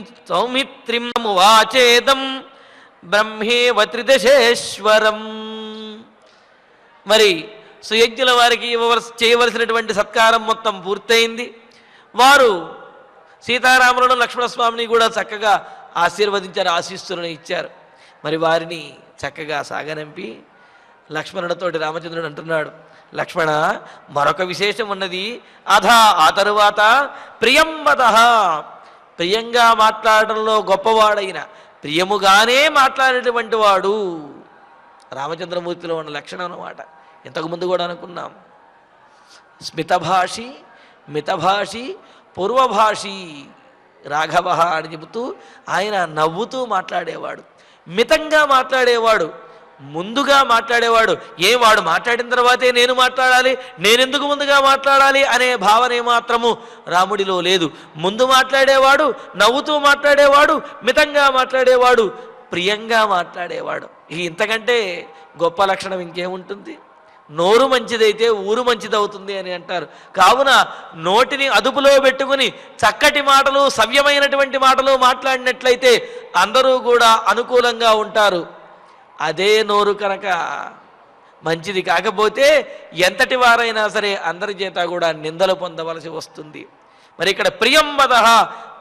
వాచేదం బ్రహ్మేవ త్రిదశేశ్వరం. మరి సుయజ్ఞుల వారికి చేయవలసినటువంటి సత్కారం మొత్తం పూర్తయింది. వారు సీతారాములను లక్ష్మణస్వామిని కూడా చక్కగా ఆశీర్వదించారు, ఆశీస్సులను ఇచ్చారు. మరి వారిని చక్కగా సాగనంపి లక్ష్మణుడితోటి రామచంద్రుడు అంటున్నాడు, లక్ష్మణ మరొక విశేషం ఉన్నది. ఆ తరువాత ప్రియం వద, ప్రియంగా మాట్లాడడంలో గొప్పవాడైన, ప్రియముగానే మాట్లాడేటువంటి వాడు రామచంద్రమూర్తిలో ఉన్న లక్షణం అన్నమాట. ఇంతకుముందు కూడా అనుకున్నాం, స్మితభాషి, మితభాషి, పూర్వభాషి రాఘవ అని చెబుతూ ఆయన నవ్వుతూ మాట్లాడేవాడు, మితంగా మాట్లాడేవాడు, ముందుగా మాట్లాడేవాడు. వాడు మాట్లాడిన తర్వాతే నేను మాట్లాడాలి, నేనెందుకు ముందుగా మాట్లాడాలి అనే భావన ఏమాత్రము రాముడిలో లేదు. ముందు మాట్లాడేవాడు, నవ్వుతూ మాట్లాడేవాడు, మితంగా మాట్లాడేవాడు, ప్రియంగా మాట్లాడేవాడు. ఇంతకంటే గొప్ప లక్షణం ఇంకేముంటుంది? నోరు మంచిదైతే ఊరు మంచిదవుతుంది అని అంటారు. కావున నోటిని అదుపులో పెట్టుకుని చక్కటి మాటలు, సవ్యమైనటువంటి మాటలు మాట్లాడినట్లయితే అందరూ కూడా అనుకూలంగా ఉంటారు. అదే నోరు కనుక మంచిది కాకపోతే ఎంతటి వారైనా సరే అందరి చేత కూడా నిందలు పొందవలసి వస్తుంది. మరి ఇక్కడ ప్రియం వదః,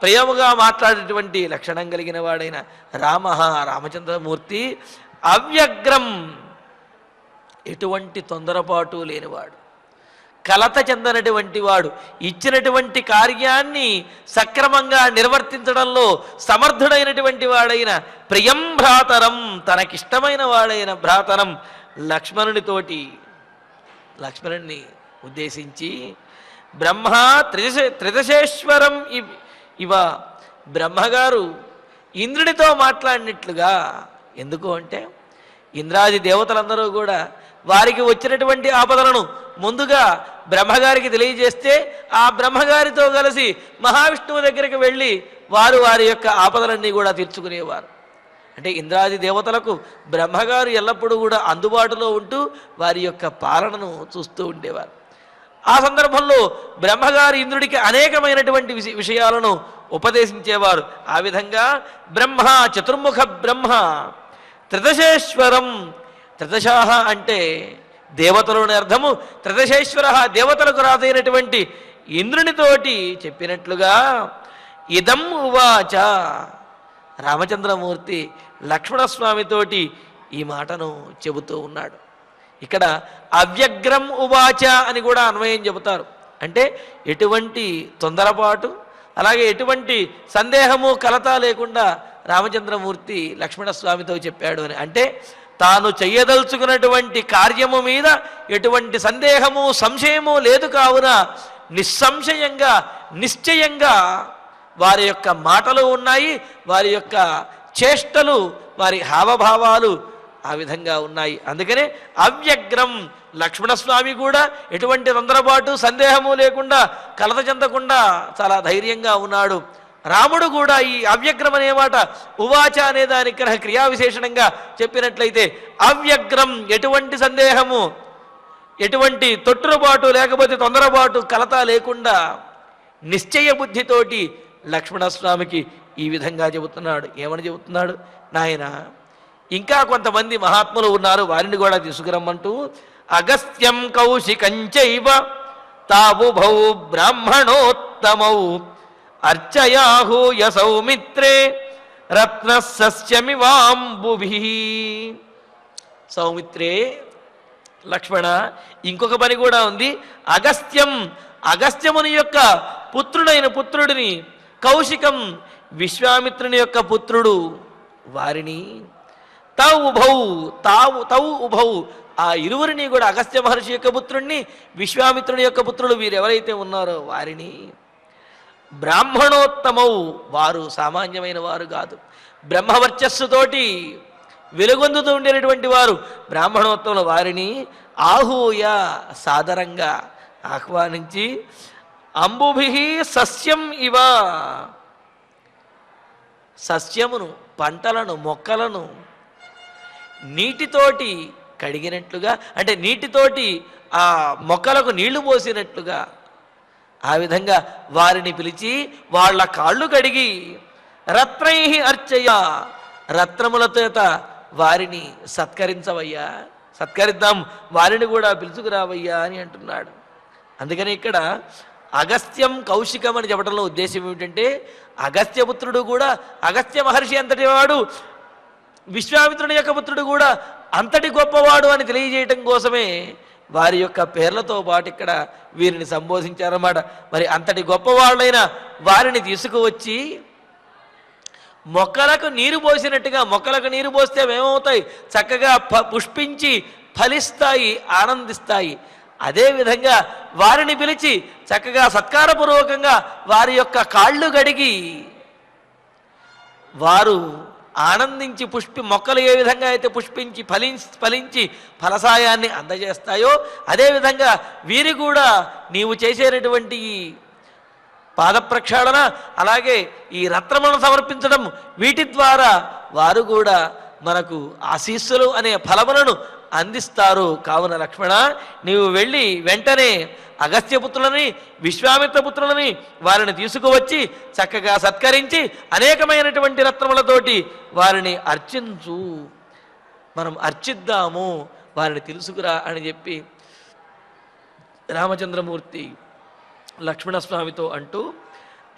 ప్రియముగా మాట్లాడేటువంటి లక్షణం కలిగిన వాడైన రామచంద్రమూర్తి అవ్యగ్రం, ఎటువంటి తొందరపాటు లేనివాడు, కలత చెందనటువంటి వాడు, ఇచ్చినటువంటి కార్యాన్ని సక్రమంగా నిర్వర్తించడంలో సమర్థుడైనటువంటి వాడైన ప్రియం భ్రాతరం, తనకిష్టమైన వాడైన భ్రాతరం లక్ష్మణుని ఉద్దేశించి బ్రహ్మ త్రిదశేశ్వరం ఇవ, బ్రహ్మగారు ఇంద్రుడితో మాట్లాడినట్లుగా. ఎందుకు అంటే ఇంద్రాది దేవతలందరూ కూడా వారికి వచ్చినటువంటి ఆపదలను ముందుగా బ్రహ్మగారికి తెలియజేస్తే ఆ బ్రహ్మగారితో కలిసి మహావిష్ణువు దగ్గరికి వెళ్ళి వారి యొక్క ఆపదలన్నీ కూడా తీర్చుకునేవారు. అంటే ఇంద్రాది దేవతలకు బ్రహ్మగారు ఎల్లప్పుడూ కూడా అందుబాటులో ఉంటూ వారి యొక్క పాలనను చూస్తూ ఉండేవారు. ఆ సందర్భంలో బ్రహ్మగారు ఇంద్రుడికి అనేకమైనటువంటి విషయాలను ఉపదేశించేవారు. ఆ విధంగా బ్రహ్మ, చతుర్ముఖ బ్రహ్మ, త్రిదశేశ్వరం, త్రిదశాహ అంటే దేవతలోని అర్థము, త్రిదశేశ్వర దేవతలకు రాజైనటువంటి ఇంద్రునితోటి చెప్పినట్లుగా ఇదం ఉవాచ, రామచంద్రమూర్తి లక్ష్మణస్వామితోటి ఈ మాటను చెబుతూ ఉన్నాడు. ఇక్కడ అవ్యగ్రం ఉవాచ అని కూడా అన్వయం చెబుతారు. అంటే ఎటువంటి తొందరపాటు, అలాగే ఎటువంటి సందేహము, కలత లేకుండా రామచంద్రమూర్తి లక్ష్మణస్వామితో చెప్పాడు అని. అంటే తాను చెయ్యదలుచుకున్నటువంటి కార్యము మీద ఎటువంటి సందేహము, సంశయము లేదు. కావున నిస్సంశయంగా, నిశ్చయంగా వారి యొక్క మాటలు ఉన్నాయి, వారి యొక్క చేష్టలు, వారి హావభావాలు ఆ విధంగా ఉన్నాయి. అందుకనే అవ్యగ్రం, లక్ష్మణస్వామి కూడా ఎటువంటి తొందరపాటు, సందేహము లేకుండా, కలత చెందకుండా చాలా ధైర్యంగా ఉన్నాడు. రాముడు కూడా ఈ అవ్యగ్రం అనే మాట ఉవాచ అనే దానికి క్రియా విశేషణంగా చెప్పినట్లయితే అవ్యగ్రం, ఎటువంటి సందేహము, ఎటువంటి తొట్టుబాటు లేకపోతే తొందరపాటు, కలత లేకుండా నిశ్చయ బుద్ధితోటి లక్ష్మణస్వామికి ఈ విధంగా చెబుతున్నాడు. ఏమని చెబుతున్నాడు? నాయన, ఇంకా కొంతమంది మహాత్ములు ఉన్నారు, వారిని కూడా తీసుకురమ్మంటూ అగస్త్యం కౌశికంచైవ తావుభౌ బ్రాహ్మణోత్తమౌ అర్చయాహూయ సౌమిత్రే రత్నసస్యమివాంబుభిః. సౌమిత్రే, లక్ష్మణ, ఇంకొక పని కూడా ఉంది. అగస్త్యం, అగస్త్యముని యొక్క పుత్రుడిని, కౌశికం విశ్వామిత్రుని యొక్క పుత్రుడు, వారిని తౌ ఉభౌ ఆ ఇరువురిని కూడా, అగస్త్య మహర్షి యొక్క పుత్రుడిని, విశ్వామిత్రుని యొక్క పుత్రుడు వీరెవరైతే ఉన్నారో వారిని బ్రాహ్మణోత్తమౌ, వారు సామాన్యమైన వారు కాదు, బ్రహ్మవర్చస్సుతోటి వెలుగొందుతూ ఉండేటటువంటి వారు బ్రాహ్మణోత్తముల, వారిని ఆహూయ, సాదరంగా ఆహ్వానించి అంబుభిః సస్యం ఇవ, సస్యమును, పంటలను, మొక్కలను నీటితోటి కడిగినట్లుగా, అంటే నీటితోటి ఆ మొక్కలకు నీళ్లు పోసినట్లుగా ఆ విధంగా వారిని పిలిచి వాళ్ళ కాళ్ళు కడిగి రత్నైః అర్చయ, రత్నముల చేత వారిని సత్కరించవయ్యా, సత్కరిద్దాం, వారిని కూడా పిలుచుకురావయ్యా అని అంటున్నాడు. అందుకని ఇక్కడ అగస్త్యం కౌశికం అని చెప్పడంలో ఉద్దేశం ఏమిటంటే అగస్త్యపుత్రుడు కూడా, అగస్త్య మహర్షి అంతటి వాడు, విశ్వామిత్రుని యొక్క పుత్రుడు కూడా అంతటి గొప్పవాడు అని తెలియజేయటం కోసమే వారి యొక్క పేర్లతో పాటు ఇక్కడ వీరిని సంబోధించారన్నమాట. మరి అంతటి గొప్పవాళ్ళైన వారిని తీసుకువచ్చి మొక్కలకు నీరు పోసినట్టుగా, మొక్కలకు నీరు పోస్తే ఏమవుతాయి? చక్కగా పుష్పించి ఫలిస్తాయి, ఆనందిస్తాయి. అదేవిధంగా వారిని పిలిచి చక్కగా సత్కారపూర్వకంగా వారి యొక్క కాళ్ళు గడిగి వారు ఆనందించి మొక్కలు ఏ విధంగా అయితే పుష్పించి ఫలించి ఫలసాయాన్ని అందజేస్తాయో అదేవిధంగా వీరి కూడా నీవు చేసేటటువంటి ఈ పాదప్రక్షాళన, అలాగే ఈ రత్నములను సమర్పించడం, వీటి ద్వారా వారు కూడా మనకు ఆశీస్సులు అనే ఫలములను అందిస్తారు. కావున లక్ష్మణ, నీవు వెళ్ళి వెంటనే అగస్త్యపుత్రులని, విశ్వామిత్రపుత్రులని వారిని తీసుకువచ్చి చక్కగా సత్కరించి అనేకమైనటువంటి రత్నములతోటి వారిని అర్చించు, మనం అర్చిద్దాము, వారిని తెలుసుకురా అని చెప్పి రామచంద్రమూర్తి లక్ష్మణస్వామితో అంటూ,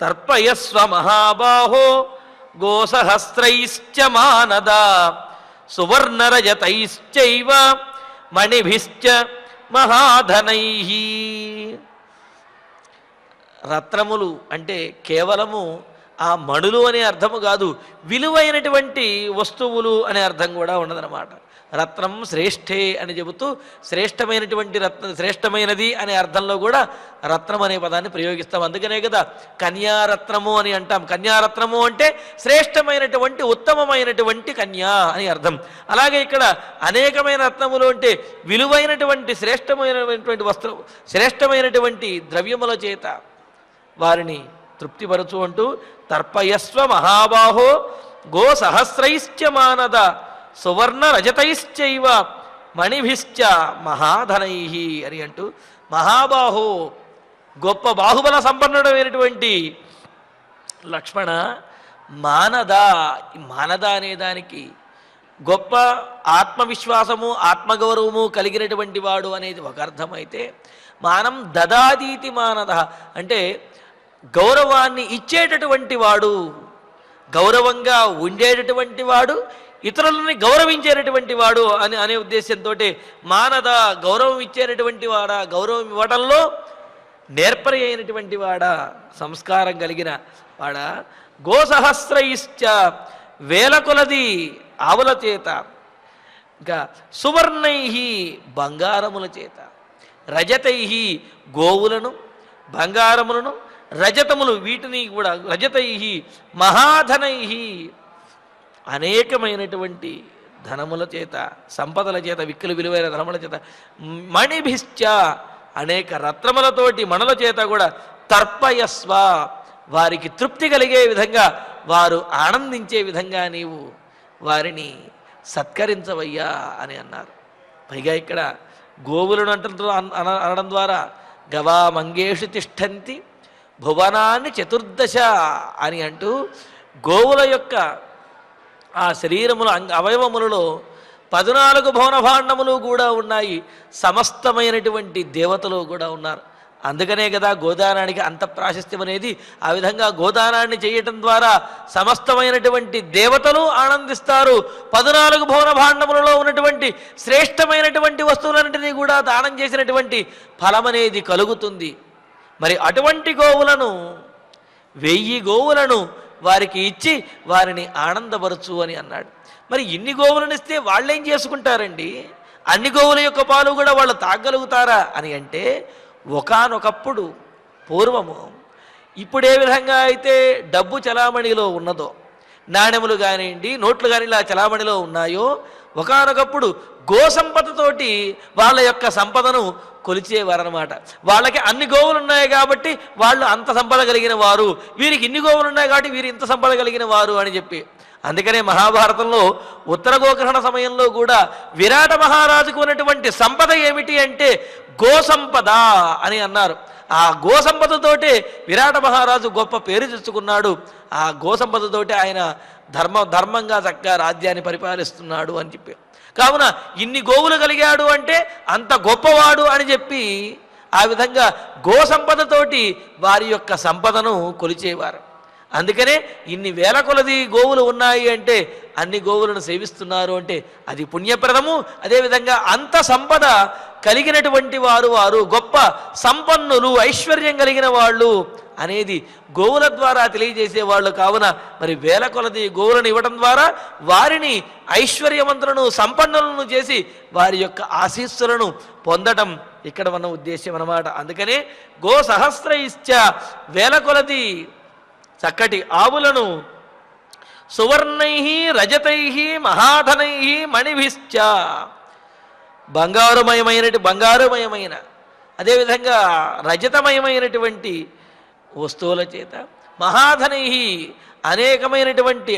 తర్పయస్వ మహాబాహో గోసహస్రైశ్చ మానద సువర్ణరజతైశ్చైవ మణిభిశ్చ మహాధనైః. రత్నములు అంటే కేవలము ఆ మణులు అనే అర్థము కాదు, విలువైనటువంటి వస్తువులు అనే అర్థం కూడా ఉన్నదన్నమాట. రత్నం శ్రేష్ఠే అని చెబుతూ శ్రేష్టమైనటువంటి శ్రేష్టమైనది అనే అర్థంలో కూడా రత్నం అనే పదాన్ని ప్రయోగిస్తాం. అందుకనే కదా కన్యారత్నము అని అంటాం. కన్యారత్నము అంటే శ్రేష్టమైనటువంటి ఉత్తమమైనటువంటి కన్యా అని అర్థం. అలాగే ఇక్కడ అనేకమైన రత్నములు అంటే విలువైనటువంటి శ్రేష్టమైనటువంటి వస్త్రం, శ్రేష్టమైనటువంటి ద్రవ్యముల చేత వారిని తృప్తిపరచు అంటూ, తర్పయస్వ మహాబాహో గో సహస్రైశ్చ మానద సువర్ణ రజతైశ్చైవ మణిభిశ్చ మహాధనైః అని అంటూ, మహాబాహో గొప్ప బాహుబల సంపన్నుడమైనటువంటి లక్ష్మణ, మానద, మానద అనే దానికి గొప్ప ఆత్మవిశ్వాసము ఆత్మగౌరవము కలిగినటువంటి వాడు అనేది ఒక అర్థం అయితే, మానం దదాదీతి మానద అంటే గౌరవాన్ని ఇచ్చేటటువంటి వాడు, గౌరవంగా ఉండేటటువంటి వాడు, ఇతరులని గౌరవించేటటువంటి వాడు అని అనే ఉద్దేశంతో మానద గౌరవం ఇచ్చేటటువంటి వాడా, గౌరవం ఇవ్వడంలో నేర్పరి అయినటువంటి వాడా, సంస్కారం కలిగిన వాడా, గోసహస్రైశ్చ వేల కొలది ఆవుల చేత, ఇంకా సువర్ణై బంగారముల చేత, రజతై గోవులను బంగారములను, రజతములు వీటిని కూడా, రజతై మహాధనై అనేకమైనటువంటి ధనముల చేత, సంపదల చేత, విక్కులు విలువైన ధనముల చేత, మణిభిశ్చ అనేక రత్నములతోటి మణుల చేత కూడా, తర్పయస్వ వారికి తృప్తి కలిగే విధంగా, వారు ఆనందించే విధంగా నీవు వారిని సత్కరించవయ్యా అని అన్నారు. పైగా ఇక్కడ గోవులను అనడం ద్వారా గవా మంగేషు తిష్టంతి భువనాన్ని చతుర్దశ అని అంటూ, గోవుల యొక్క ఆ శరీరముల అవయవములలో 14 భువన భాండములు కూడా ఉన్నాయి, సమస్తమైనటువంటి దేవతలు కూడా ఉన్నారు. అందుకనే కదా గోదానానికి అంత ప్రాశస్త్యం అనేది. ఆ విధంగా గోదానాన్ని చేయటం ద్వారా సమస్తమైనటువంటి దేవతలు ఆనందిస్తారు. 14 భువన భాండములలో ఉన్నటువంటి శ్రేష్టమైనటువంటి వస్తువులన్నింటినీ కూడా దానం చేసినటువంటి ఫలం అనేది కలుగుతుంది. మరి అటువంటి గోవులను 1000 గోవులను వారికి ఇచ్చి వారిని ఆనందపరచు అని అన్నాడు. మరి ఇన్ని గోవులను ఇస్తే వాళ్ళేం చేసుకుంటారండి, అన్ని గోవుల యొక్క పాలు కూడా వాళ్ళు తాగలుగుతారా అని అంటే, ఒకానొకప్పుడు పూర్వము ఇప్పుడు ఏ విధంగా అయితే డబ్బు చలామణిలో ఉన్నదో, నాణెములు కానివ్వండి నోట్లు కానీ ఇలా చలామణిలో ఉన్నాయో, ఒకానొకప్పుడు గోసంపదతోటి వాళ్ళ యొక్క సంపదను కొలిచేవారనమాట. వాళ్ళకి అన్ని గోవులు ఉన్నాయి కాబట్టి వాళ్ళు అంత సంపద కలిగిన వారు, వీరికి ఇన్ని గోవులు ఉన్నాయి కాబట్టి వీరు ఇంత సంపద కలిగిన వారు అని చెప్పి. అందుకనే మహాభారతంలో ఉత్తర గోగ్రహణ సమయంలో కూడా విరాట మహారాజుకు ఉన్నటువంటి సంపద ఏమిటి అంటే గోసంపద అని అన్నారు. ఆ గోసంపదతోటే విరాట మహారాజు గొప్ప పేరు తెచ్చుకున్నాడు. ఆ గోసంపదతోటే ఆయన ధర్మంగా చక్కగా రాజ్యాన్ని పరిపాలిస్తున్నాడు అని చెప్పి. కావున ఇన్ని గోవులు కలిగాడు అంటే అంత గొప్పవాడు అని చెప్పి ఆ విధంగా గోసంపదతోటి వారి యొక్క సంపదను కొలిచేవారు. అందుకనే ఇన్ని వేల కొలది గోవులు ఉన్నాయి అంటే, అన్ని గోవులను సేవిస్తున్నారు అంటే అది పుణ్యప్రదము. అదేవిధంగా అంత సంపద కలిగినటువంటి వారు గొప్ప సంపన్నులు, ఐశ్వర్యం కలిగిన వాళ్ళు అనేది గోవుల ద్వారా తెలియజేసేవాళ్ళు. కావున మరి వేల కొలది గోవులను ఇవ్వడం ద్వారా వారిని ఐశ్వర్యవంతులను, సంపన్నులను చేసి వారి యొక్క ఆశీస్సులను పొందడం ఇక్కడ మన ఉద్దేశ్యం అన్నమాట. అందుకనే గో సహస్రైశ్చ వేల కొలది చక్కటి ఆవులను, సువర్ణై రజతై మహాధనై మణిభిశ్చ బంగారుమయమైన అదేవిధంగా రజతమయమైనటువంటి వస్తువుల చేత, మహాధనై అనేకమైనటువంటి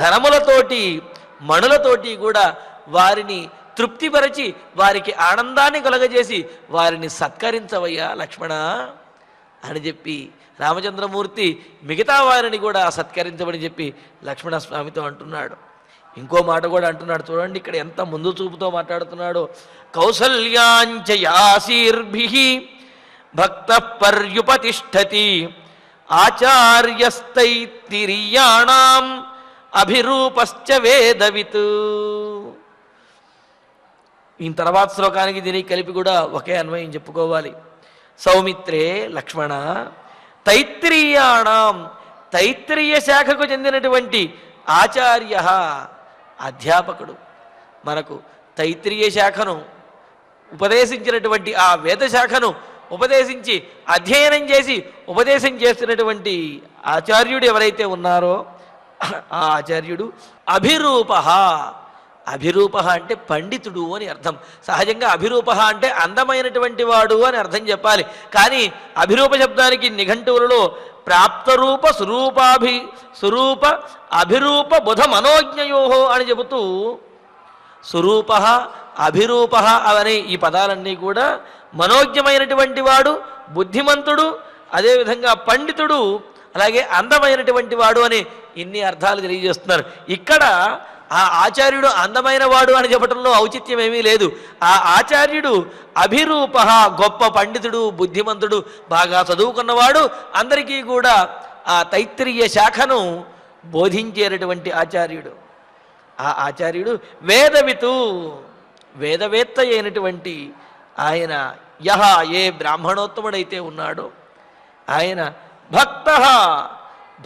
ధనములతోటి మణులతోటి కూడా వారిని తృప్తిపరచి వారికి ఆనందాన్ని కలుగజేసి వారిని సత్కరించవయ్యా లక్ష్మణ అని చెప్పి రామచంద్రమూర్తి మిగతా వారిని కూడా సత్కరించమని చెప్పి లక్ష్మణస్వామితో అంటున్నాడు. ఇంకో మాట కూడా అంటున్నాడు, చూడండి ఇక్కడ ఎంత ముందు చూపుతో మాట్లాడుతున్నాడో. కౌసల్యాంచయాశీర్భిః భక్త పర్యుపతిష్ఠతి ఆచార్యస్తైత్తిరీయాణాం అభిరూపశ్చ వేదవిత్. ఈ తర్వాత శ్లోకానికి దీనికి కలిపి కూడా ఒకే అన్వయం చెప్పుకోవాలి. సౌమిత్రే లక్ష్మణ, తైత్తిరీయాణం, తైత్తిరీయ శాఖకు చెందినటువంటి ఆచార్య అధ్యాపకుడు, మనకు తైత్తిరీయ శాఖను ఉపదేశించినటువంటి ఆ వేద శాఖను ఉపదేశించి అధ్యయనం చేసి ఉపదేశం చేస్తున్నటువంటి ఆచార్యుడు ఎవరైతే ఉన్నారో ఆ ఆచార్యుడు అభిరూప. అభిరూప అంటే పండితుడు అని అర్థం. సహజంగా అభిరూప అంటే అందమైనటువంటి వాడు అని అర్థం చెప్పాలి. కానీ అభిరూప శబ్దానికి నిఘంటువులలో ప్రాప్తరూప స్వరూప అభిరూప బుధ మనోజ్ఞయో అని చెబుతూ స్వరూప అభిరూప అనే ఈ పదాలన్నీ కూడా మనోజ్ఞమైనటువంటి వాడు, బుద్ధిమంతుడు, అదేవిధంగా పండితుడు, అలాగే అందమైనటువంటి వాడు అని ఇన్ని అర్థాలు తెలియజేస్తున్నారు. ఇక్కడ ఆ ఆచార్యుడు అందమైన వాడు అని చెప్పడంలో ఔచిత్యం ఏమీ లేదు. ఆ ఆచార్యుడు అభిరూప, గొప్ప పండితుడు, బుద్ధిమంతుడు, బాగా చదువుకున్నవాడు, అందరికీ కూడా ఆ తైత్తిరీయ శాఖను బోధించేటటువంటి ఆచార్యుడు. ఆ ఆచార్యుడు వేదవితు, వేదవేత్త అయినటువంటి ఆయన. యహ, ఏ బ్రాహ్మణోత్తముడైతే ఉన్నాడో ఆయన భక్త,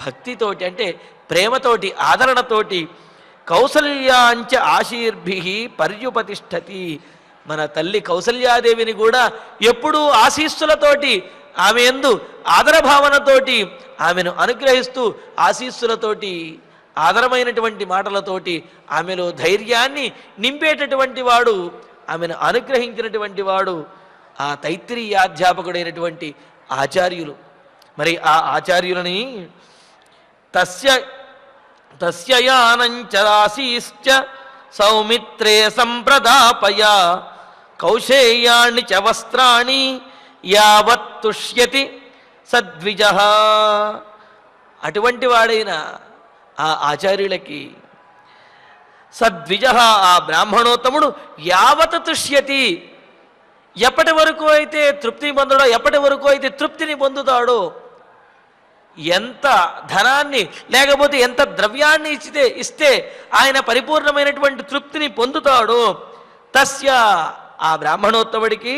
భక్తితోటి అంటే ప్రేమతోటి ఆదరణతోటి కౌసల్యాంచ ఆశీర్భిః పర్యుపతిష్ఠతి, మన తల్లి కౌసల్యాదేవిని కూడా ఎప్పుడూ ఆశీస్సులతోటి, ఆమె యందు ఆదరభావనతోటి ఆమెను అనుగ్రహిస్తూ, ఆశీస్సులతోటి ఆదరమైనటువంటి మాటలతోటి ఆమెలో ధైర్యాన్ని నింపేటటువంటి వాడు, ఆమెను అనుగ్రహించినటువంటి వాడు ఆ తైత్తిరీయాధ్యాపకుడైనటువంటి ఆచార్యులు. మరి ఆ ఆచార్యులని తస్యయానంచరాశీశ్చ సౌమిత్రే సంప్రదాపయ కౌశేయాణి చ వస్త్రాణి యావత్ తుష్యతి సద్విజః. అటువంటి వాడైన ఆ ఆచార్యులకి సద్విజః, ఆ బ్రాహ్మణోత్తముడు యావత్ తుష్యతి, ఎప్పటి వరకు అయితే తృప్తి పొందడో, ఎప్పటి వరకు అయితే తృప్తిని పొందుతాడో, ఎంత ధనాన్ని లేకపోతే ఎంత ద్రవ్యాన్ని ఇస్తే ఆయన పరిపూర్ణమైనటువంటి తృప్తిని పొందుతాడో, తస్య, ఆ బ్రాహ్మణోత్తముడికి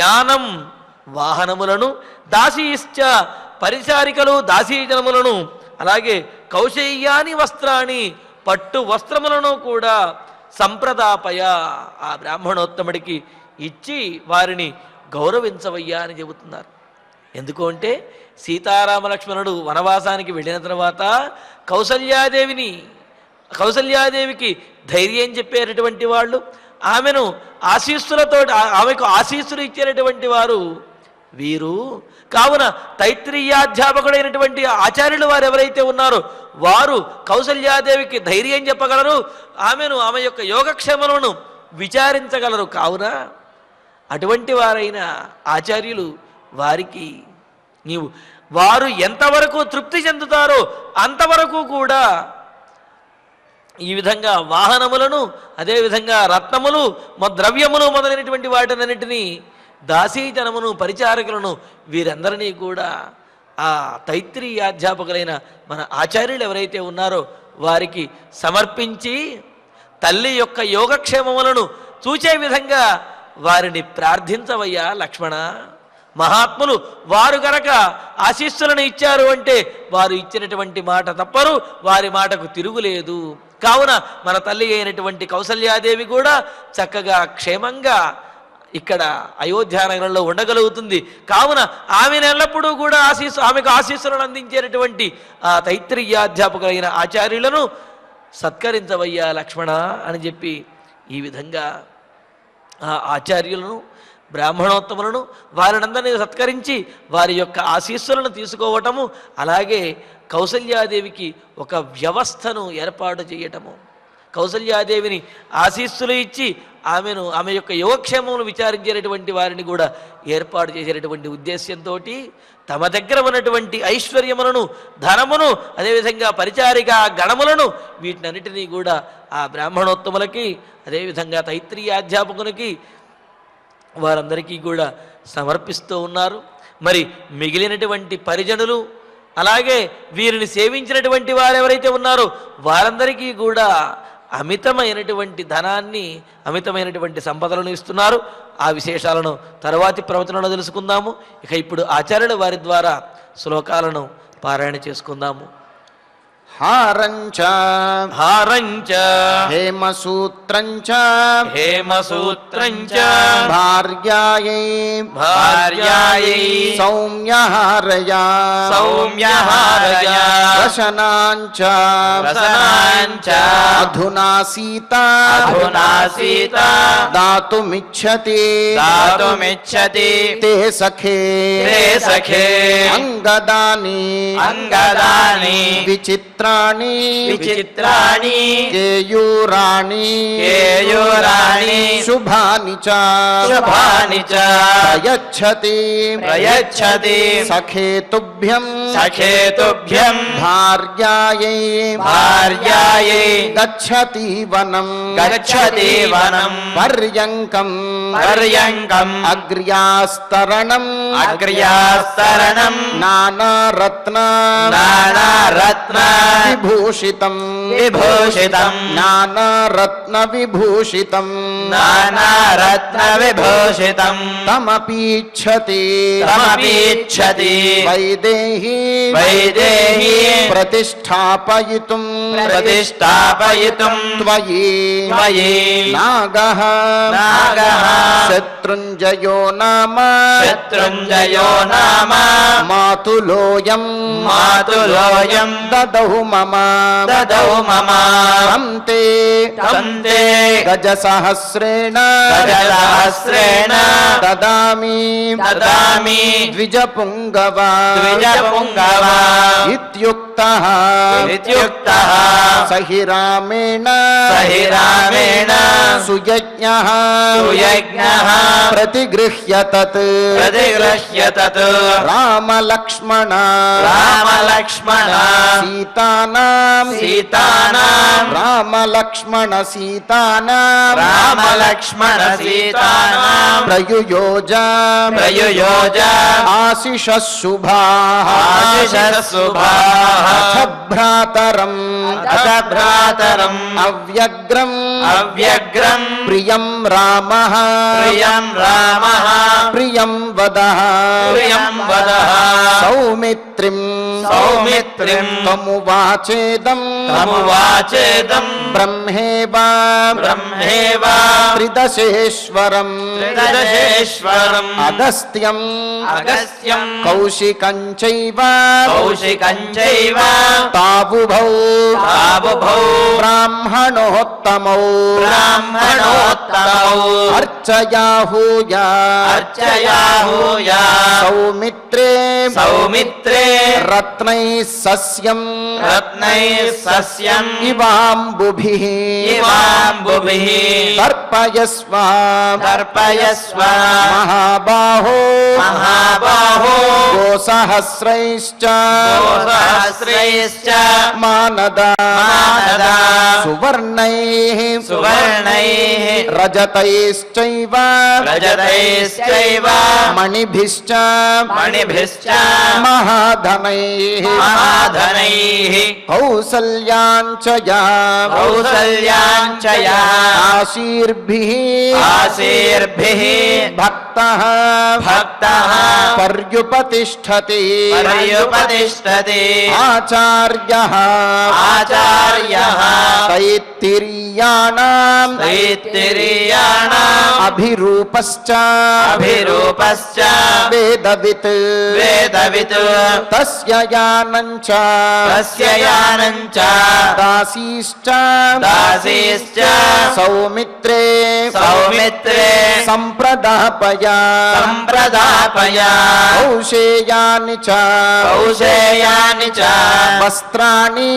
యానం, వాహనములను, దాసీశ్చ, పరిచారికలు, దాసీజనములను, అలాగే కౌశేయాని వస్త్రాన్ని, పట్టు వస్త్రములను కూడా సంప్రదాపయ, ఆ బ్రాహ్మణోత్తముడికి ఇచ్చి వారిని గౌరవించవయ్యా అని చెబుతున్నారు. ఎందుకు అంటే సీతారామలక్ష్మణుడు వనవాసానికి వెళ్ళిన తర్వాత కౌసల్యాదేవికి ధైర్యం చెప్పేటటువంటి వాళ్ళు, ఆమెను ఆమెకు ఆశీస్సులు ఇచ్చేటటువంటి వారు వీరు. కావున తైత్తిరీయాధ్యాపకుడైనటువంటి ఆచార్యులు వారు ఎవరైతే ఉన్నారో వారు కౌసల్యాదేవికి ధైర్యం చెప్పగలరు, ఆమె యొక్క యోగక్షేమలను విచారించగలరు. కావున అటువంటి వారైన ఆచార్యులు వారికి వారు ఎంతవరకు తృప్తి చెందుతారో అంతవరకు కూడా ఈ విధంగా వాహనములను, అదేవిధంగా రత్నములు, ద్రవ్యములు మొదలైనటువంటి వాటినన్నింటినీ, దాసీజనమును, పరిచారకులను, వీరందరినీ కూడా ఆ తైత్తిరీయాధ్యాపకులైన మన ఆచార్యులు ఎవరైతే ఉన్నారో వారికి సమర్పించి తల్లి యొక్క యోగక్షేమములను చూచే విధంగా వారిని ప్రార్థించవయ్యా లక్ష్మణ. మహాత్ములు వారు గనక ఆశీస్సులను ఇచ్చారు అంటే వారు ఇచ్చినటువంటి మాట తప్పరు, వారి మాటకు తిరుగులేదు. కావున మన తల్లి అయినటువంటి కౌసల్యాదేవి కూడా చక్కగా క్షేమంగా ఇక్కడ అయోధ్యానగరంలో ఉండగలుగుతుంది. కావున ఆమెను ఎల్లప్పుడూ కూడా ఆమెకు ఆశీస్సులను అందించేటటువంటి ఆ తైత్తిరీయాధ్యాపకులైన ఆచార్యులను సత్కరించవయ్యా లక్ష్మణ అని చెప్పి ఈ విధంగా ఆ ఆచార్యులను, బ్రాహ్మణోత్తములను, వారినందరినీ సత్కరించి వారి యొక్క ఆశీస్సులను తీసుకోవటము, అలాగే కౌసల్యాదేవికి ఒక వ్యవస్థను ఏర్పాటు చేయటము. కౌసల్యాదేవిని ఆశీస్సులు ఇచ్చి ఆమె యొక్క యోగక్షేమమును విచారించేటటువంటి వారిని కూడా ఏర్పాటు చేసేటటువంటి ఉద్దేశ్యంతో తమ దగ్గర ఉన్నటువంటి ఐశ్వర్యములను, ధనమును, అదేవిధంగా పరిచారిక గణములను వీటినన్నిటినీ కూడా ఆ బ్రాహ్మణోత్తములకి, అదేవిధంగా తైత్రీయ అధ్యాపకునికి వారందరికీ కూడా సమర్పిస్తూ ఉన్నారు. మరి మిగిలినటువంటి పరిజనులు, అలాగే వీరిని సేవించినటువంటి వారెవరైతే ఉన్నారో వారందరికీ కూడా అమితమైనటువంటి ధనాన్ని, అమితమైనటువంటి సంపదలను ఇస్తున్నారు. ఆ విశేషాలను తర్వాతి ప్రవచనంలో తెలుసుకుందాము. ఇక ఇప్పుడు ఆచార్యుల వారి ద్వారా శ్లోకాలను పారాయణ చేసుకుందాము. హారంచ హారంచ హేమసూత్రంచ హేమసూత్రంచ భార్యాయై భార్యాయై సౌమ్యహారయా సౌమ్యహారయా రసనాంచ రసనాంచ అధునా సీత అధునా సీత దాతుమిచ్చతి దాతుమిచ్చతి తే సఖే తే సఖే అంగదాని అంగదాని విచిత్రాణి విచిత్రాణి కేయూరాణి కేయూరాణి శుభాని చ శుభాని చ ప్రయచ్చతి ప్రయచ్చతి సఖేతుభ్యం సఖేతుభ్యం భార్యాయై భార్యాయై గచ్చతి వనం గచ్చతి వనం పర్యంకం పర్యంకం అగ్ర్యాస్తరణం అగ్ర్యాస్తరణం నానారత్న నానారత్న విభూషితం విభూషితం నానారత్న విభూషితం నానారత్న విభూషితం తమపీచ్చతి తమపీచ్చతి వైదేహి వైదేహి ప్రతిష్టాపయితుం ప్రతిష్టాపయితుం త్వయి త్వయి నాగః నాగః శత్రుంజయో నామ శత్రుంజయో నామ మాతులోయం మాతులోయం దదౌ మమ దదౌ మమ తంతే తంతే గజసహస్రేణ గజసహస్రేణ దదామి దదామి ద్విజపుంగవ ద్విజపుంగవ ఇత్యుక్తః ఇత్యుక్తః సహి రామేణ సహి రామేణ సుయజ్ఞః సుయజ్ఞః ప్రతిగృహ్య తత్ ప్రతిగృహ్య తత్ రామలక్ష్మణ రామలక్ష్మణ సీతానాం సీతానాం రామలక్ష్మణ సీతానాం రామలక్ష్మణ సీతానాం ప్రయుయోజ ప్రయుయోజ ఆశిషః శుభాః ఆశిషః శుభాః అథ భ్రాతరం అథ భ్రాతరం అవ్యగ్రం అవ్యగ్రం ప్రియం రామః ప్రియం రామః ప్రియం వదః ప్రియం వదః సౌమిత్రిం సౌమిత్రిం తమువాచేదం తమువాచేదం బ్రహ్మేవ బ్రహ్మేవ త్రిదశేశ్వరం త్రిదశేశ్వరం అగస్త్యం అగస్త్యం కౌశికం చైవ కౌశికం చైవ తావుభౌ తావుభౌ బ్రాహ్మణోత్తమౌ బ్రాహ్మణోత్తమౌ అర్చయాహూయ అర్చయాహూయ సౌమిత్రే సౌమిత్రే రత్నై సస్యం రత్నై సస్యం ఇవాంబుభిః ఇవాంబుభిః తర్పయస్వ తర్పయస్వ మహాబాహో మహాబాహో గోసహస్రైశ్చ గోసహస్రైశ్చ మానద మానద సువర్ణైః సువర్ణైః రజతైశ్చైవ రజతైశ్చైవ మణిభిశ్చ మణిభిశ్చ మహాధనైః మహాధనైః కౌసల్యాంచ యా కౌసల్యాంచ యా ఆశీర్భిః ఆశీర్భిః భక్తః భక్తః పర్యుపతిష్ఠతి పర్యుపతిష్ఠతి ఆచార్యః ఆచార్యః తైత్తిరీయాణాం తైత్తిరీయాణాం అభిరూపశ్చ అభిరూపశ్చ వేదవిత్ వేదవిత్ తస్య యానం చ తస్య యానం చ దాసీశ్చ దాసీశ్చ సౌమిత్రే సౌమిత్రే नेत्रे संप्रदापया कौशेयानि च वस्त्राणि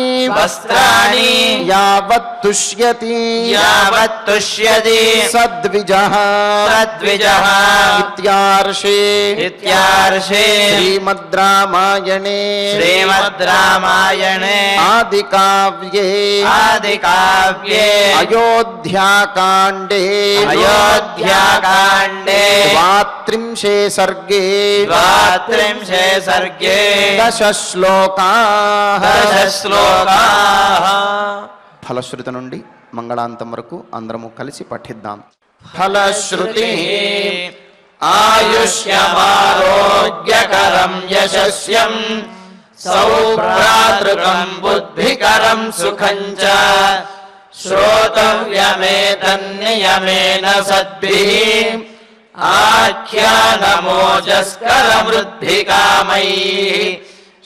यावत् तुष्यति सद्विजः इत्यार्षे श्रीमद् रामायणे आदिकाव्ये अयोध्याकाण्डे द्वात्रिंशे सर्गे दश श्लोकाः ఫలశ్రుతి నుండి మంగళాంతం వరకు అందరము కలిసి పఠిద్దాం. ఫలశ్రుతి ఆయుష్యమారోగ్యకరం యశస్యం సౌభ్రాతృకం బుద్ధికరం సుఖం చ శ్రోతవ్యమేతన్నియమేన సద్భిః ఆఖ్యానమోజస్కరమృద్భికామైః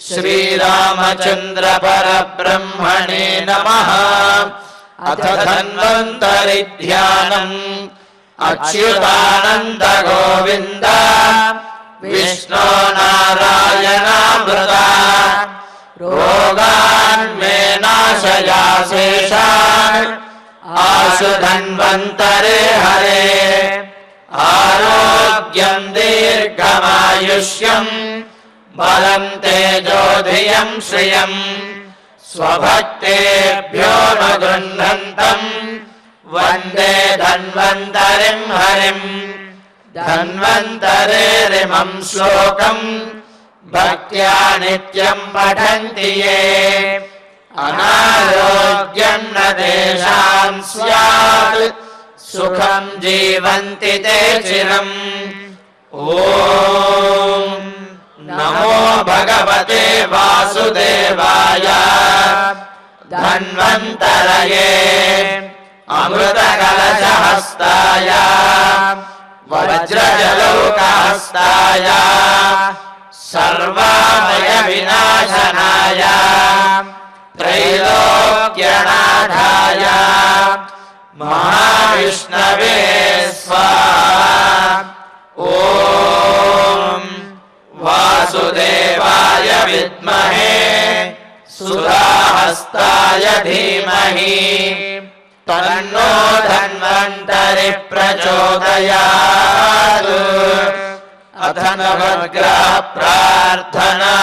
శ్రీరామచంద్ర పరబ్రహ్మణే నమః. అథ ధన్వంతరి ధ్యానం అచ్యుతానంద గోవింద విష్ణో నారాయణామృత రోగాన్ మే నాశయా శేషాన్ ఆశు ధన్వంతరే హరే ఆరోగ్యం దీర్ఘమాయుష్యం బలం తేజోధియం శ్రియం స్వభక్తేభ్యో న గృహ్ణంతం వందే ధన్వంతరిం హరిం. ధన్వంతరేరిమం శ్లోకం భక్త్యా నిత్యం పఠంతి యే అనారోగ్యం న తేషాం స్యాత్ సుఖం జీవంతి తే చిరం. ఓం నమో భగవతే వాసుదేవాయ ధన్వంతరయే అమృతకలశహస్తాయ వజ్రజలౌకహస్తాయ సర్వామయ వినాశనాయ త్రైలోక్యనాథాయ మహావిష్ణవే స్వాహా. ఓం వాసుదేవాయ విద్మహే సుధాహస్తాయ ధీమహి తన్నో ధన్వంతరి ప్రచోదయాత్. అథ నవగ్రహ ప్రార్థనా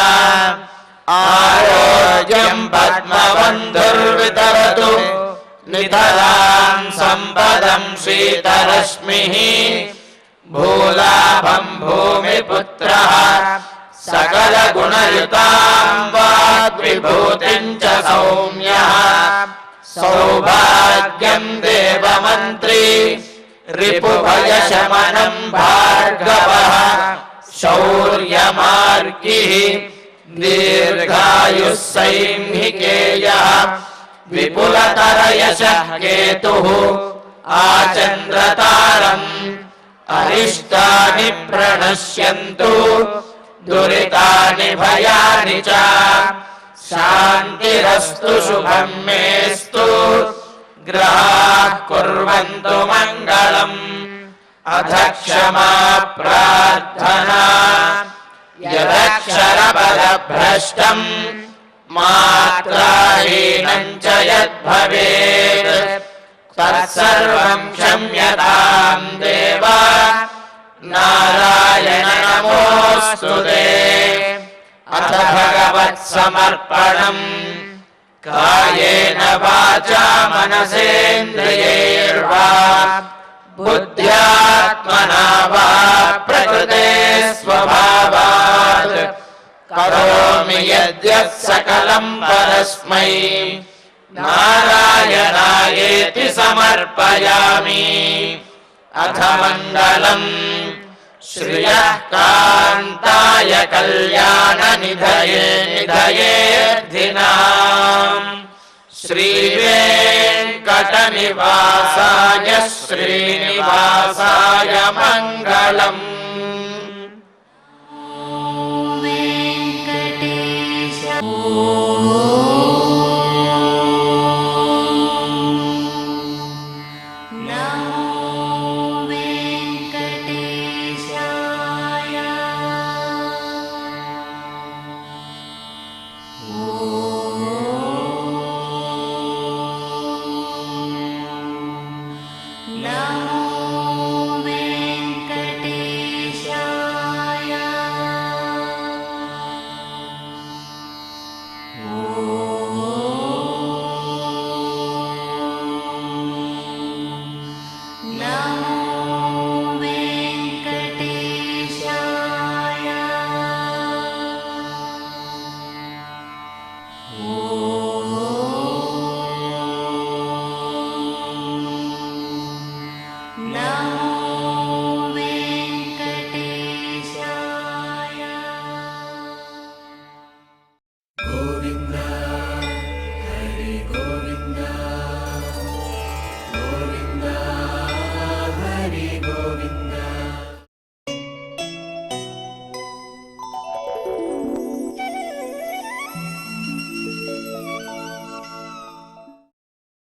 ఆరోగ్యం పద్మబంధుర్వితరతు నితరాం సంపదం శీతరశ్మిః భూలాభం భూమిపుత్రః సకల గుణయుతాం వాగ్విభూతిం చ సౌమ్యః సౌభాగ్యం దేవమంత్రీ రిపుభయశమనం భార్గవః శౌర్యమార్గిః దీర్ఘాయుః సైంహికేయః విపులతరయశః కేతుః ఆచంద్రతారం అరిష్టాని ప్రణశ్యంతు దురితాని భయాని చ శాంతిరస్తు శుభం మేస్తు గ్రహాః కుర్వంతు మంగళం. అథ క్షమా ప్రార్థనా యదక్షరపదభ్రష్టం మాత్రాహీనం చ యద్భవేత్ తత్సర్వం క్షమ్యతాం దేవా నారాయణ నమోస్తుతే. అథ భగవత్ సమర్పణం కాయేన వాచా మనసేంద్రియైర్వా బుద్ధ్యాత్మనా వా ప్రకృతే స్వభావాత్ కరోమి యద్యత్ సకలం పరస్మై నారాయణాయేతి సమర్పయామి. అథ మంగళం శ్రియః కాంతాయ కళ్యాణ నిధయేర్థినాం శ్రీవేంకట నివాసాయ శ్రీనివాసాయ మంగళం.